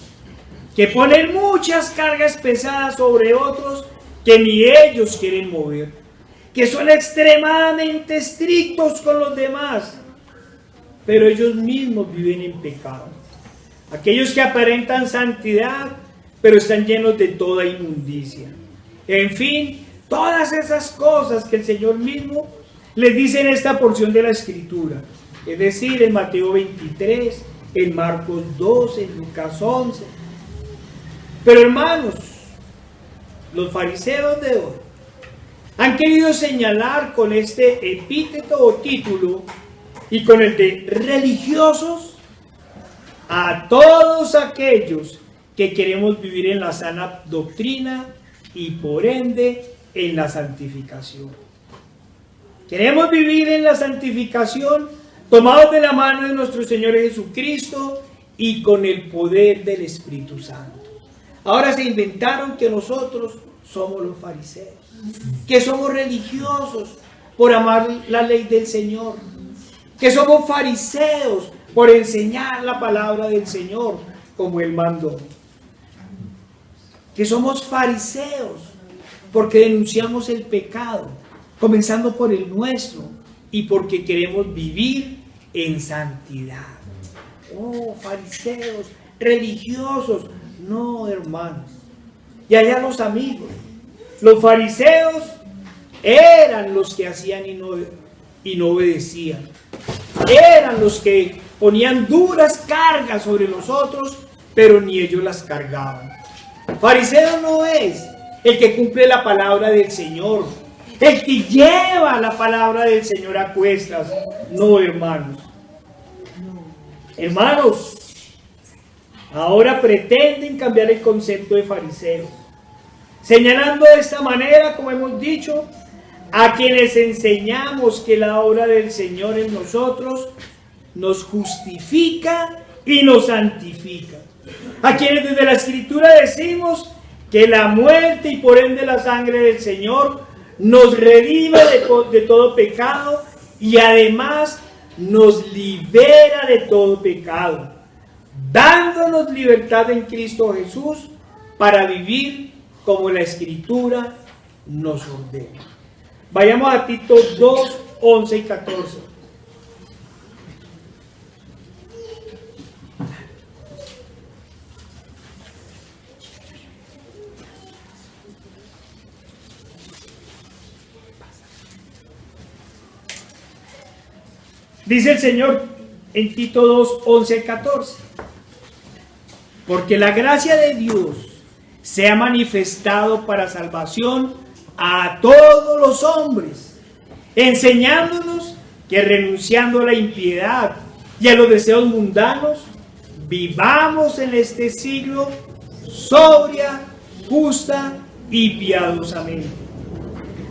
que ponen muchas cargas pesadas sobre otros que ni ellos quieren mover, que son extremadamente estrictos con los demás, pero ellos mismos viven en pecado. Aquellos que aparentan santidad, pero están llenos de toda inmundicia. En fin, todas esas cosas que el Señor mismo les dice en esta porción de la Escritura, es decir, en Mateo 23, en Marcos 12, en Lucas 11. Pero hermanos, los fariseos de hoy han querido señalar con este epíteto o título y con el de religiosos a todos aquellos que queremos vivir en la sana doctrina y por ende en la santificación. Queremos vivir en la santificación tomados de la mano de nuestro Señor Jesucristo y con el poder del Espíritu Santo. Ahora se inventaron que nosotros somos los fariseos, que somos religiosos por amar la ley del Señor, que somos fariseos por enseñar la palabra del Señor como Él mandó. que somos fariseos porque denunciamos el pecado, comenzando por el nuestro y porque queremos vivir en santidad. Oh, fariseos, religiosos. No, hermanos. Y allá los amigos. Los fariseos eran los que hacían y no obedecían. Eran los que ponían duras cargas sobre nosotros, pero ni ellos las cargaban. Fariseo no es el que cumple la palabra del Señor, el que lleva la palabra del Señor a cuestas. No, hermanos. Hermanos, ahora pretenden cambiar el concepto de fariseos, señalando de esta manera, como hemos dicho, a quienes enseñamos que la obra del Señor en nosotros nos justifica y nos santifica. A quienes desde la Escritura decimos que la muerte y por ende la sangre del Señor nos redime de todo pecado y además nos libera de todo pecado, dándonos libertad en Cristo Jesús para vivir como la Escritura nos ordena. Vayamos a Tito 2, 11 y 14. Dice el Señor en Tito 2, 11 y 14. Porque la gracia de Dios se ha manifestado para salvación a todos los hombres, enseñándonos que renunciando a la impiedad y a los deseos mundanos, vivamos en este siglo sobria, justa y piadosamente,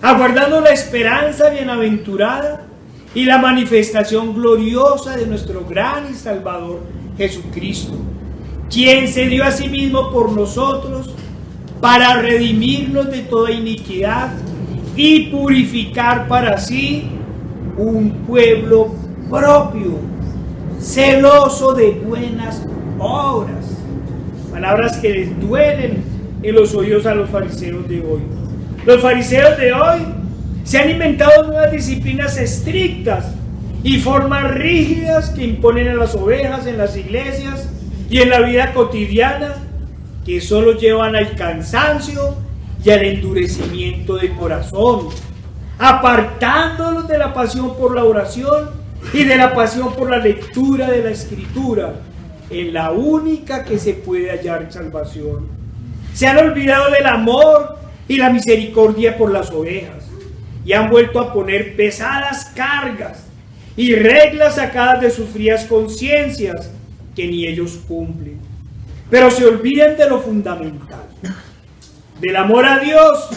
aguardando la esperanza bienaventurada y la manifestación gloriosa de nuestro gran y Salvador Jesucristo, quien se dio a sí mismo por nosotros para redimirnos de toda iniquidad y purificar para sí un pueblo propio, celoso de buenas obras. Palabras que les duelen en los oídos a los fariseos de hoy. Los fariseos de hoy se han inventado nuevas disciplinas estrictas y formas rígidas que imponen a las ovejas en las iglesias y en la vida cotidiana, que solo llevan al cansancio y al endurecimiento de corazón, apartándolos de la pasión por la oración y de la pasión por la lectura de la Escritura, en la única que se puede hallar salvación. Se han olvidado del amor y la misericordia por las ovejas y han vuelto a poner pesadas cargas y reglas sacadas de sus frías conciencias que ni ellos cumplen. Pero se olvidan de lo fundamental, del amor a Dios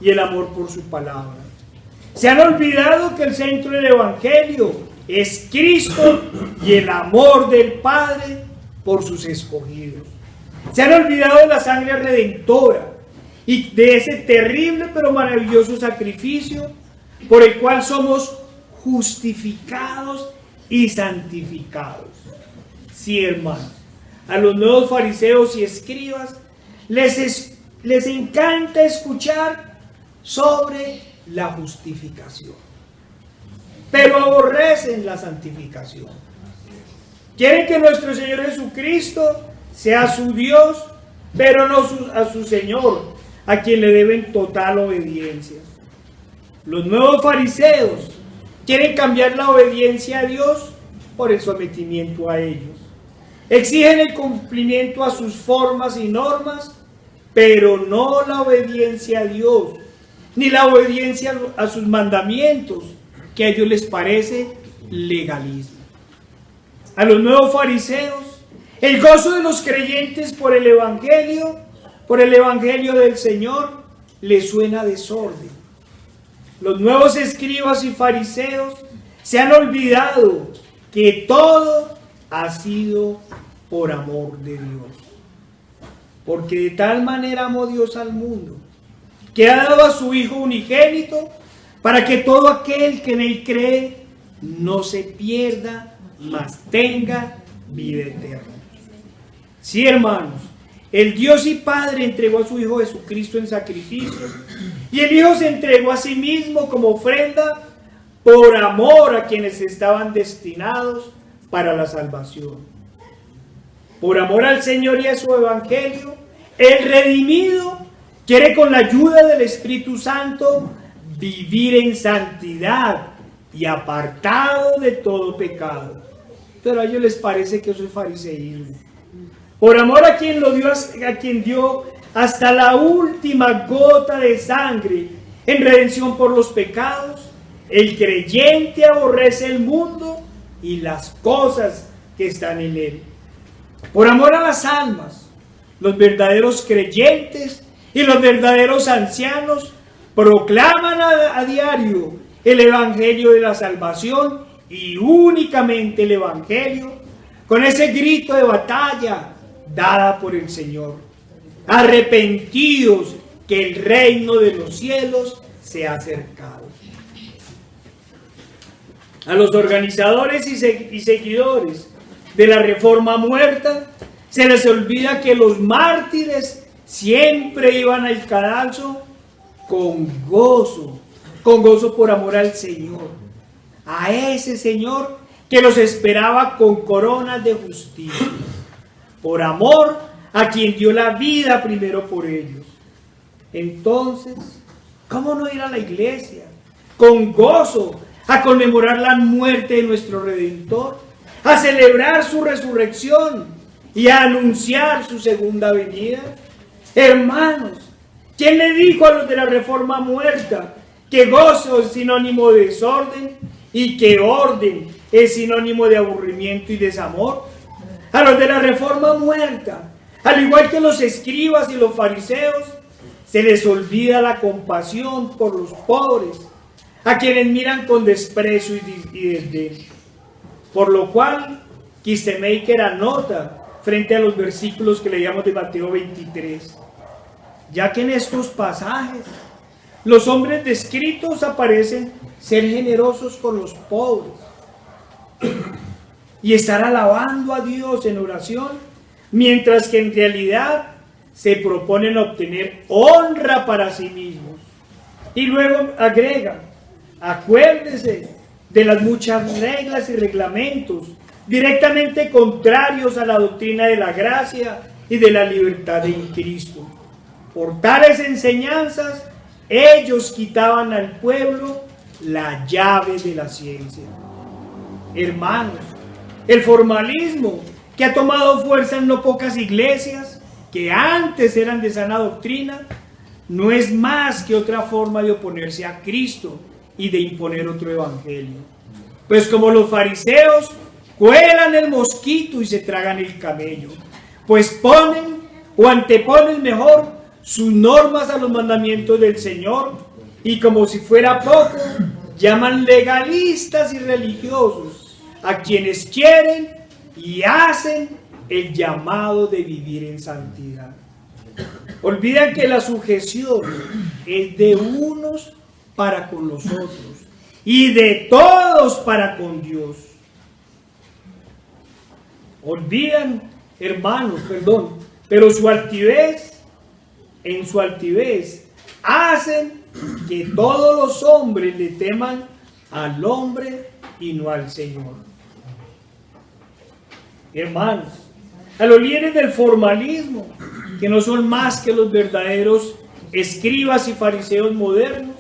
y el amor por su palabra. Se han olvidado que el centro del Evangelio es Cristo y el amor del Padre por sus escogidos. Se han olvidado de la sangre redentora y de ese terrible pero maravilloso sacrificio por el cual somos justificados y santificados. Sí, hermanos. A los nuevos fariseos y escribas les encanta escuchar sobre la justificación, pero aborrecen la santificación. Quieren que nuestro Señor Jesucristo sea su Dios, pero no a su Señor, a quien le deben total obediencia. Los nuevos fariseos quieren cambiar la obediencia a Dios por el sometimiento a ellos. Exigen el cumplimiento a sus formas y normas, pero no la obediencia a Dios, ni la obediencia a sus mandamientos, que a ellos les parece legalismo. A los nuevos fariseos, el gozo de los creyentes por el Evangelio del Señor, les suena desorden. Los nuevos escribas y fariseos se han olvidado que todo ha sido por amor de Dios. Porque de tal manera amó Dios al mundo, que ha dado a su Hijo unigénito, para que todo aquel que en él cree no se pierda, mas tenga vida eterna. Sí, hermanos, el Dios y Padre entregó a su Hijo Jesucristo en sacrificio, y el Hijo se entregó a sí mismo como ofrenda por amor a quienes estaban destinados para la salvación. Por amor al Señor y a su Evangelio, el redimido quiere con la ayuda del Espíritu Santo vivir en santidad y apartado de todo pecado. Pero a ellos les parece que eso es fariseísmo. Por amor a quien lo dio, a quien dio hasta la última gota de sangre en redención por los pecados, el creyente aborrece el mundo y las cosas que están en él. Por amor a las almas, los verdaderos creyentes y los verdaderos ancianos proclaman a diario el Evangelio de la salvación, y únicamente el Evangelio, con ese grito de batalla dada por el Señor: arrepentidos, que el reino de los cielos se ha acercado. A los organizadores y seguidores de la Reforma muerta se les olvida que los mártires siempre iban al cadalso con gozo por amor al Señor, a ese Señor que los esperaba con coronas de justicia, por amor a quien dio la vida primero por ellos. Entonces, ¿cómo no ir a la iglesia con gozo a conmemorar la muerte de nuestro Redentor, a celebrar su resurrección y a anunciar su segunda venida? Hermanos, ¿quién le dijo a los de la Reforma muerta que gozo es sinónimo de desorden y que orden es sinónimo de aburrimiento y desamor? A los de la Reforma muerta, al igual que los escribas y los fariseos, se les olvida la compasión por los pobres, a quienes miran con desprecio y desdén. Por lo cual, Kistemaker anota frente a los versículos que leíamos de Mateo 23, ya que en estos pasajes los hombres descritos aparecen ser generosos con los pobres y estar alabando a Dios en oración, mientras que en realidad se proponen obtener honra para sí mismos. Y luego agrega: acuérdese de las muchas reglas y reglamentos directamente contrarios a la doctrina de la gracia y de la libertad en Cristo. Por tales enseñanzas, ellos quitaban al pueblo la llave de la ciencia. Hermanos, el formalismo que ha tomado fuerza en no pocas iglesias que antes eran de sana doctrina, no es más que otra forma de oponerse a Cristo y de imponer otro evangelio. Pues como los fariseos, cuelan el mosquito y se tragan el camello, pues ponen o anteponen mejor sus normas a los mandamientos del Señor, y como si fuera poco, llaman legalistas y religiosos a quienes quieren y hacen el llamado de vivir en santidad. Olvidan que la sujeción es de unos para con los otros y de todos para con Dios. Olvidan, hermanos, pero en su altivez hacen que todos los hombres le teman al hombre y no al Señor. Hermanos, a los líderes del formalismo, que no son más que los verdaderos escribas y fariseos modernos,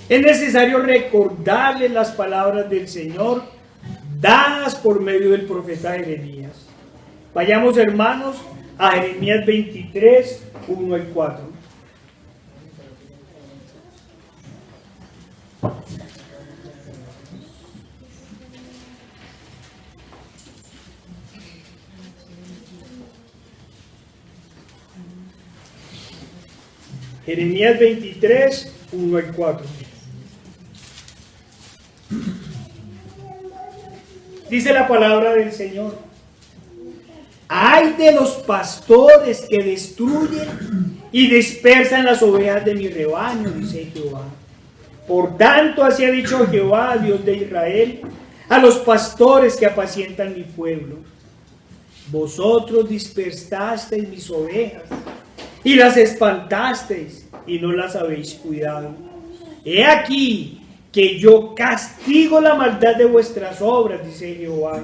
es necesario recordarles las palabras del Señor dadas por medio del profeta Jeremías. Vayamos, hermanos, a Jeremías 23, 1 al 4. Jeremías 23, 1 al 4. Dice la palabra del Señor: ay de los pastores que destruyen y dispersan las ovejas de mi rebaño, dice Jehová. Por tanto, así ha dicho Jehová, Dios de Israel, a los pastores que apacientan mi pueblo: Vosotros dispersasteis mis ovejas y las espantasteis y no las habéis cuidado. He aquí que yo castigo la maldad de vuestras obras, dice Jehová,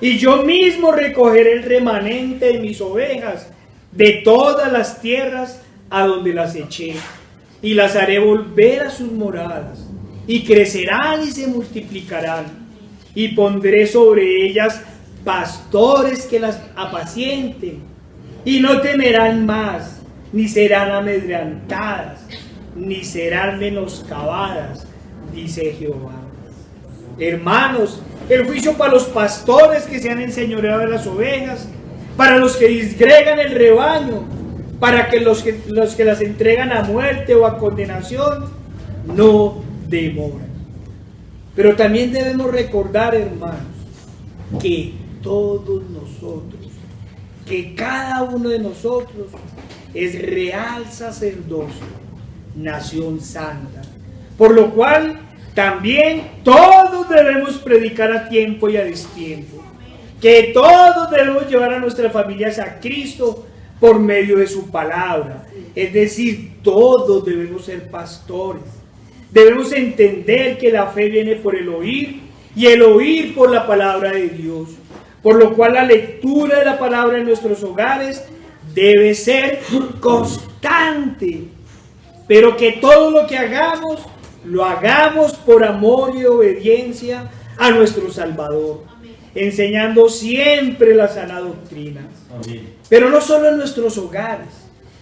y yo mismo recogeré el remanente de mis ovejas de todas las tierras a donde las eché, y las haré volver a sus moradas, y crecerán y se multiplicarán, y pondré sobre ellas pastores que las apacienten, y no temerán más, ni serán amedrentadas, ni serán menoscabadas, dice Jehová. Hermanos, el juicio para los pastores que se han enseñoreado de las ovejas, para los que disgregan el rebaño, para que los que las entregan a muerte o a condenación, no demoran. Pero también debemos recordar, hermanos, que todos nosotros, que cada uno de nosotros es real sacerdocio, nación santa, por lo cual también todos debemos predicar a tiempo y a destiempo, que todos debemos llevar a nuestras familias a Cristo por medio de su palabra. Es decir, todos debemos ser pastores. Debemos entender que la fe viene por el oír y el oír por la palabra de Dios, por lo cual la lectura de la palabra en nuestros hogares debe ser constante, pero que todo lo que hagamos lo hagamos por amor y obediencia a nuestro Salvador, enseñando siempre la sana doctrina. Amén. Pero no solo en nuestros hogares,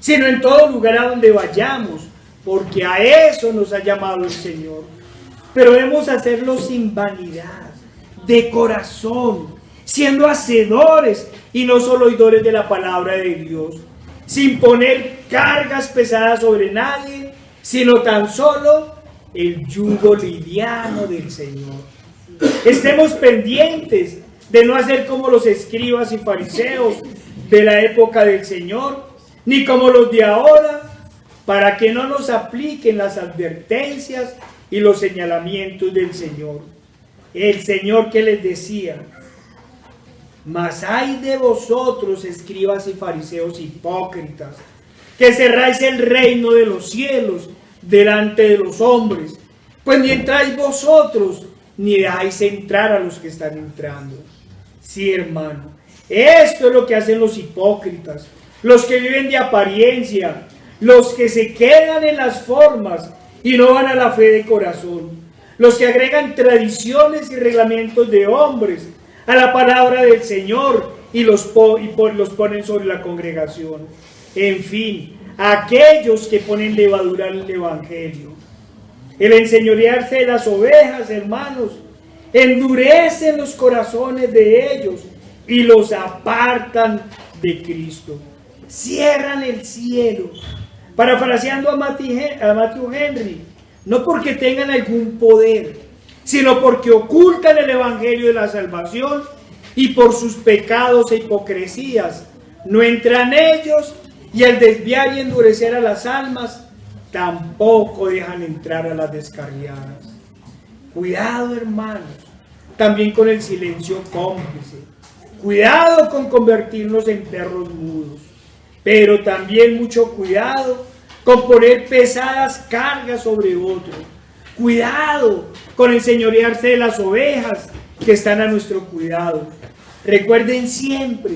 sino en todo lugar a donde vayamos, porque a eso nos ha llamado el Señor. Pero debemos hacerlo sin vanidad, de corazón, siendo hacedores y no solo oidores de la palabra de Dios, sin poner cargas pesadas sobre nadie, sino tan solo el yugo liviano del Señor. Estemos pendientes de no hacer como los escribas y fariseos de la época del Señor, ni como los de ahora, para que no nos apliquen las advertencias y los señalamientos del Señor. El Señor que les decía: mas ay de vosotros, escribas y fariseos hipócritas, que cerráis el reino de los cielos delante de los hombres, pues ni entráis vosotros, ni dejáis entrar a los que están entrando. Sí, hermano, esto es lo que hacen los hipócritas, los que viven de apariencia, los que se quedan en las formas y no van a la fe de corazón, los que agregan tradiciones y reglamentos de hombres a la palabra del Señor y los ponen sobre la congregación. En fin, aquellos que ponen levadura al evangelio. El enseñorearse de las ovejas, hermanos, endurecen los corazones de ellos y los apartan de Cristo. Cierran el cielo. Parafraseando a Matthew Henry, no porque tengan algún poder, sino porque ocultan el evangelio de la salvación y por sus pecados e hipocresías no entran ellos, y al desviar y endurecer a las almas tampoco dejan entrar a las descarriadas. Cuidado, hermanos, también con el silencio cómplice. Cuidado con convertirnos en perros mudos, pero también mucho cuidado con poner pesadas cargas sobre otros. Cuidado con enseñorearse de las ovejas que están a nuestro cuidado. Recuerden siempre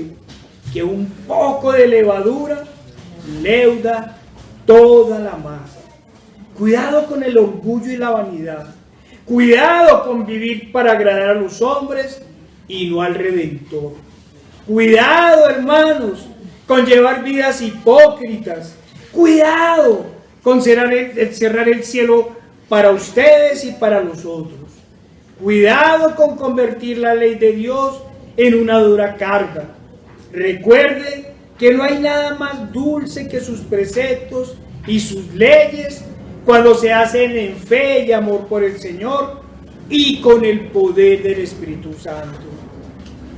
que un poco de levadura leuda toda la masa. Cuidado con el orgullo y la vanidad. Cuidado con vivir para agradar a los hombres y no al Redentor. Cuidado, hermanos, con llevar vidas hipócritas. Cuidado con cerrar el cielo para ustedes y para los otros. Cuidado con convertir la ley de Dios en una dura carga. Recuerde que no hay nada más dulce que sus preceptos y sus leyes cuando se hacen en fe y amor por el Señor y con el poder del Espíritu Santo.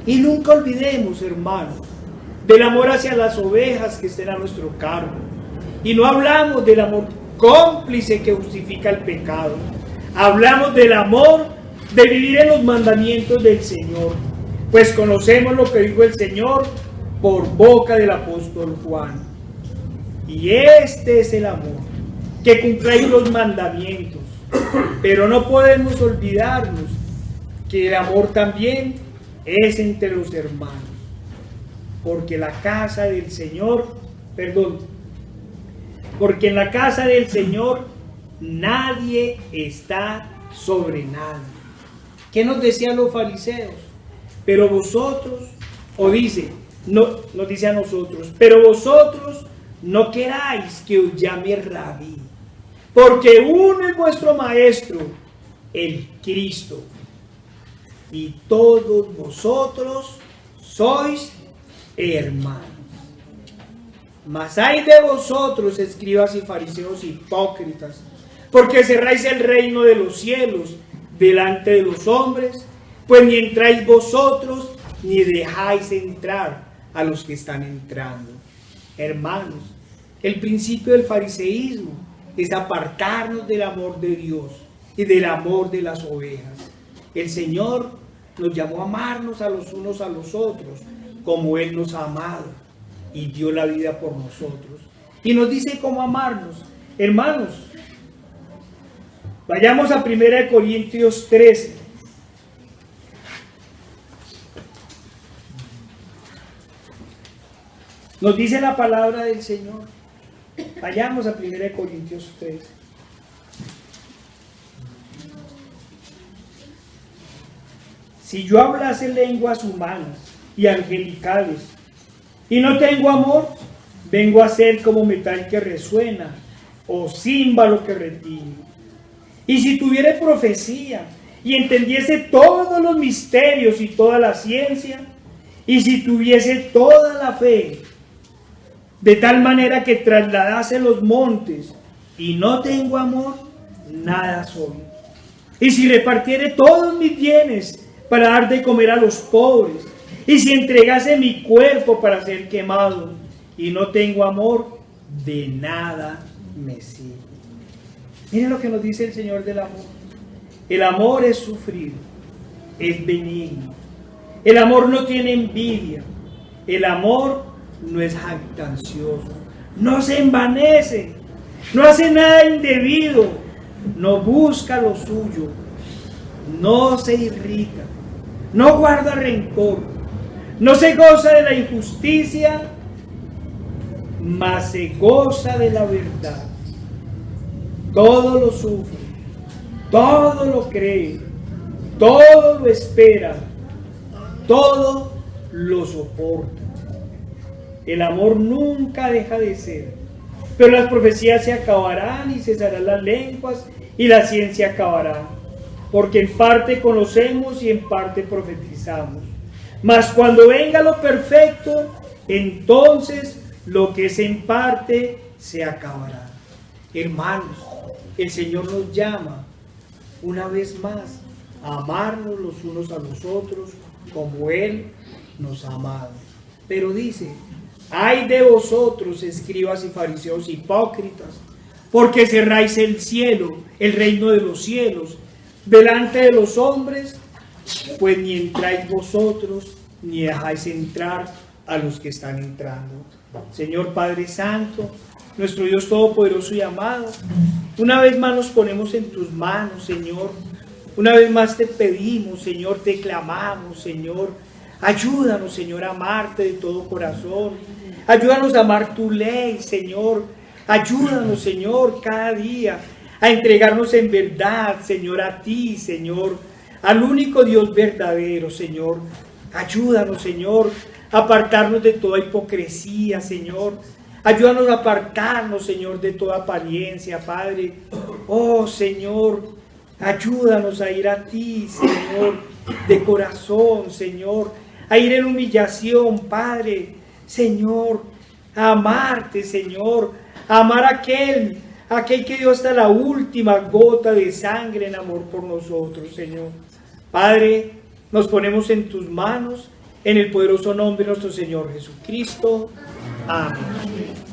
Y nunca olvidemos, hermanos, del amor hacia las ovejas que estén a nuestro cargo. Y no hablamos del amor cómplice que justifica el pecado. Hablamos del amor de vivir en los mandamientos del Señor. Pues conocemos lo que dijo el Señor por boca del apóstol Juan. Y este es el amor, que cumpláis los mandamientos. Pero no podemos olvidarnos que el amor también es entre los hermanos. Porque la casa del Señor, porque en la casa del Señor nadie está sobre nadie. ¿Qué nos decían los fariseos? Pero vosotros, nos dice a nosotros, pero vosotros no queráis que os llame rabí, porque uno es vuestro maestro, el Cristo, y todos vosotros sois hermanos. Mas hay de vosotros, escribas y fariseos hipócritas, porque cerráis el reino de los cielos delante de los hombres, pues ni entráis vosotros, ni dejáis entrar a los que están entrando. Hermanos, el principio del fariseísmo es apartarnos del amor de Dios y del amor de las ovejas. El Señor nos llamó a amarnos a los unos a los otros, como Él nos ha amado y dio la vida por nosotros. Y nos dice cómo amarnos. Hermanos, vayamos a 1 Corintios 13. Nos dice la palabra del Señor. Vayamos a 1 Corintios 13. Si yo hablase lenguas humanas y angelicales y no tengo amor, vengo a ser como metal que resuena o címbalo que retiñe. Y si tuviere profecía y entendiese todos los misterios y toda la ciencia, y si tuviese toda la fe, de tal manera que trasladase los montes, y no tengo amor, nada soy. Y si repartiere todos mis bienes para dar de comer a los pobres, y si entregase mi cuerpo para ser quemado, y no tengo amor, de nada me sirve. Miren lo que nos dice el Señor del amor. El amor es sufrido, es benigno. El amor no tiene envidia. El amor no es jactancioso, no se envanece, no hace nada indebido, no busca lo suyo, no se irrita, no guarda rencor, no se goza de la injusticia, mas se goza de la verdad. Todo lo sufre, todo lo cree, todo lo espera, todo lo soporta. El amor nunca deja de ser, pero las profecías se acabarán y cesarán las lenguas y la ciencia acabará, porque en parte conocemos y en parte profetizamos. Mas cuando venga lo perfecto, entonces lo que es en parte se acabará. Hermanos, el Señor nos llama una vez más a amarnos los unos a los otros como Él nos ha amado. Pero dice: ay de vosotros, escribas y fariseos hipócritas, porque cerráis el cielo, el reino de los cielos, delante de los hombres, pues ni entráis vosotros, ni dejáis entrar a los que están entrando. Señor Padre Santo, nuestro Dios Todopoderoso y amado, una vez más nos ponemos en tus manos, Señor. Una vez más te pedimos, Señor, te clamamos, Señor. Ayúdanos, Señor, a amarte de todo corazón. Ayúdanos a amar tu ley, Señor. Ayúdanos, Señor, cada día a entregarnos en verdad, Señor, a ti, Señor, al único Dios verdadero, Señor. Ayúdanos, Señor, a apartarnos de toda hipocresía, Señor. Ayúdanos a apartarnos, Señor, de toda apariencia, Padre. Oh, Señor, ayúdanos a ir a ti, Señor, de corazón, Señor, a ir en humillación, Padre, Señor, a amarte, Señor, a amar a aquel que dio hasta la última gota de sangre en amor por nosotros, Señor. Padre, nos ponemos en tus manos, en el poderoso nombre de nuestro Señor Jesucristo. Amén.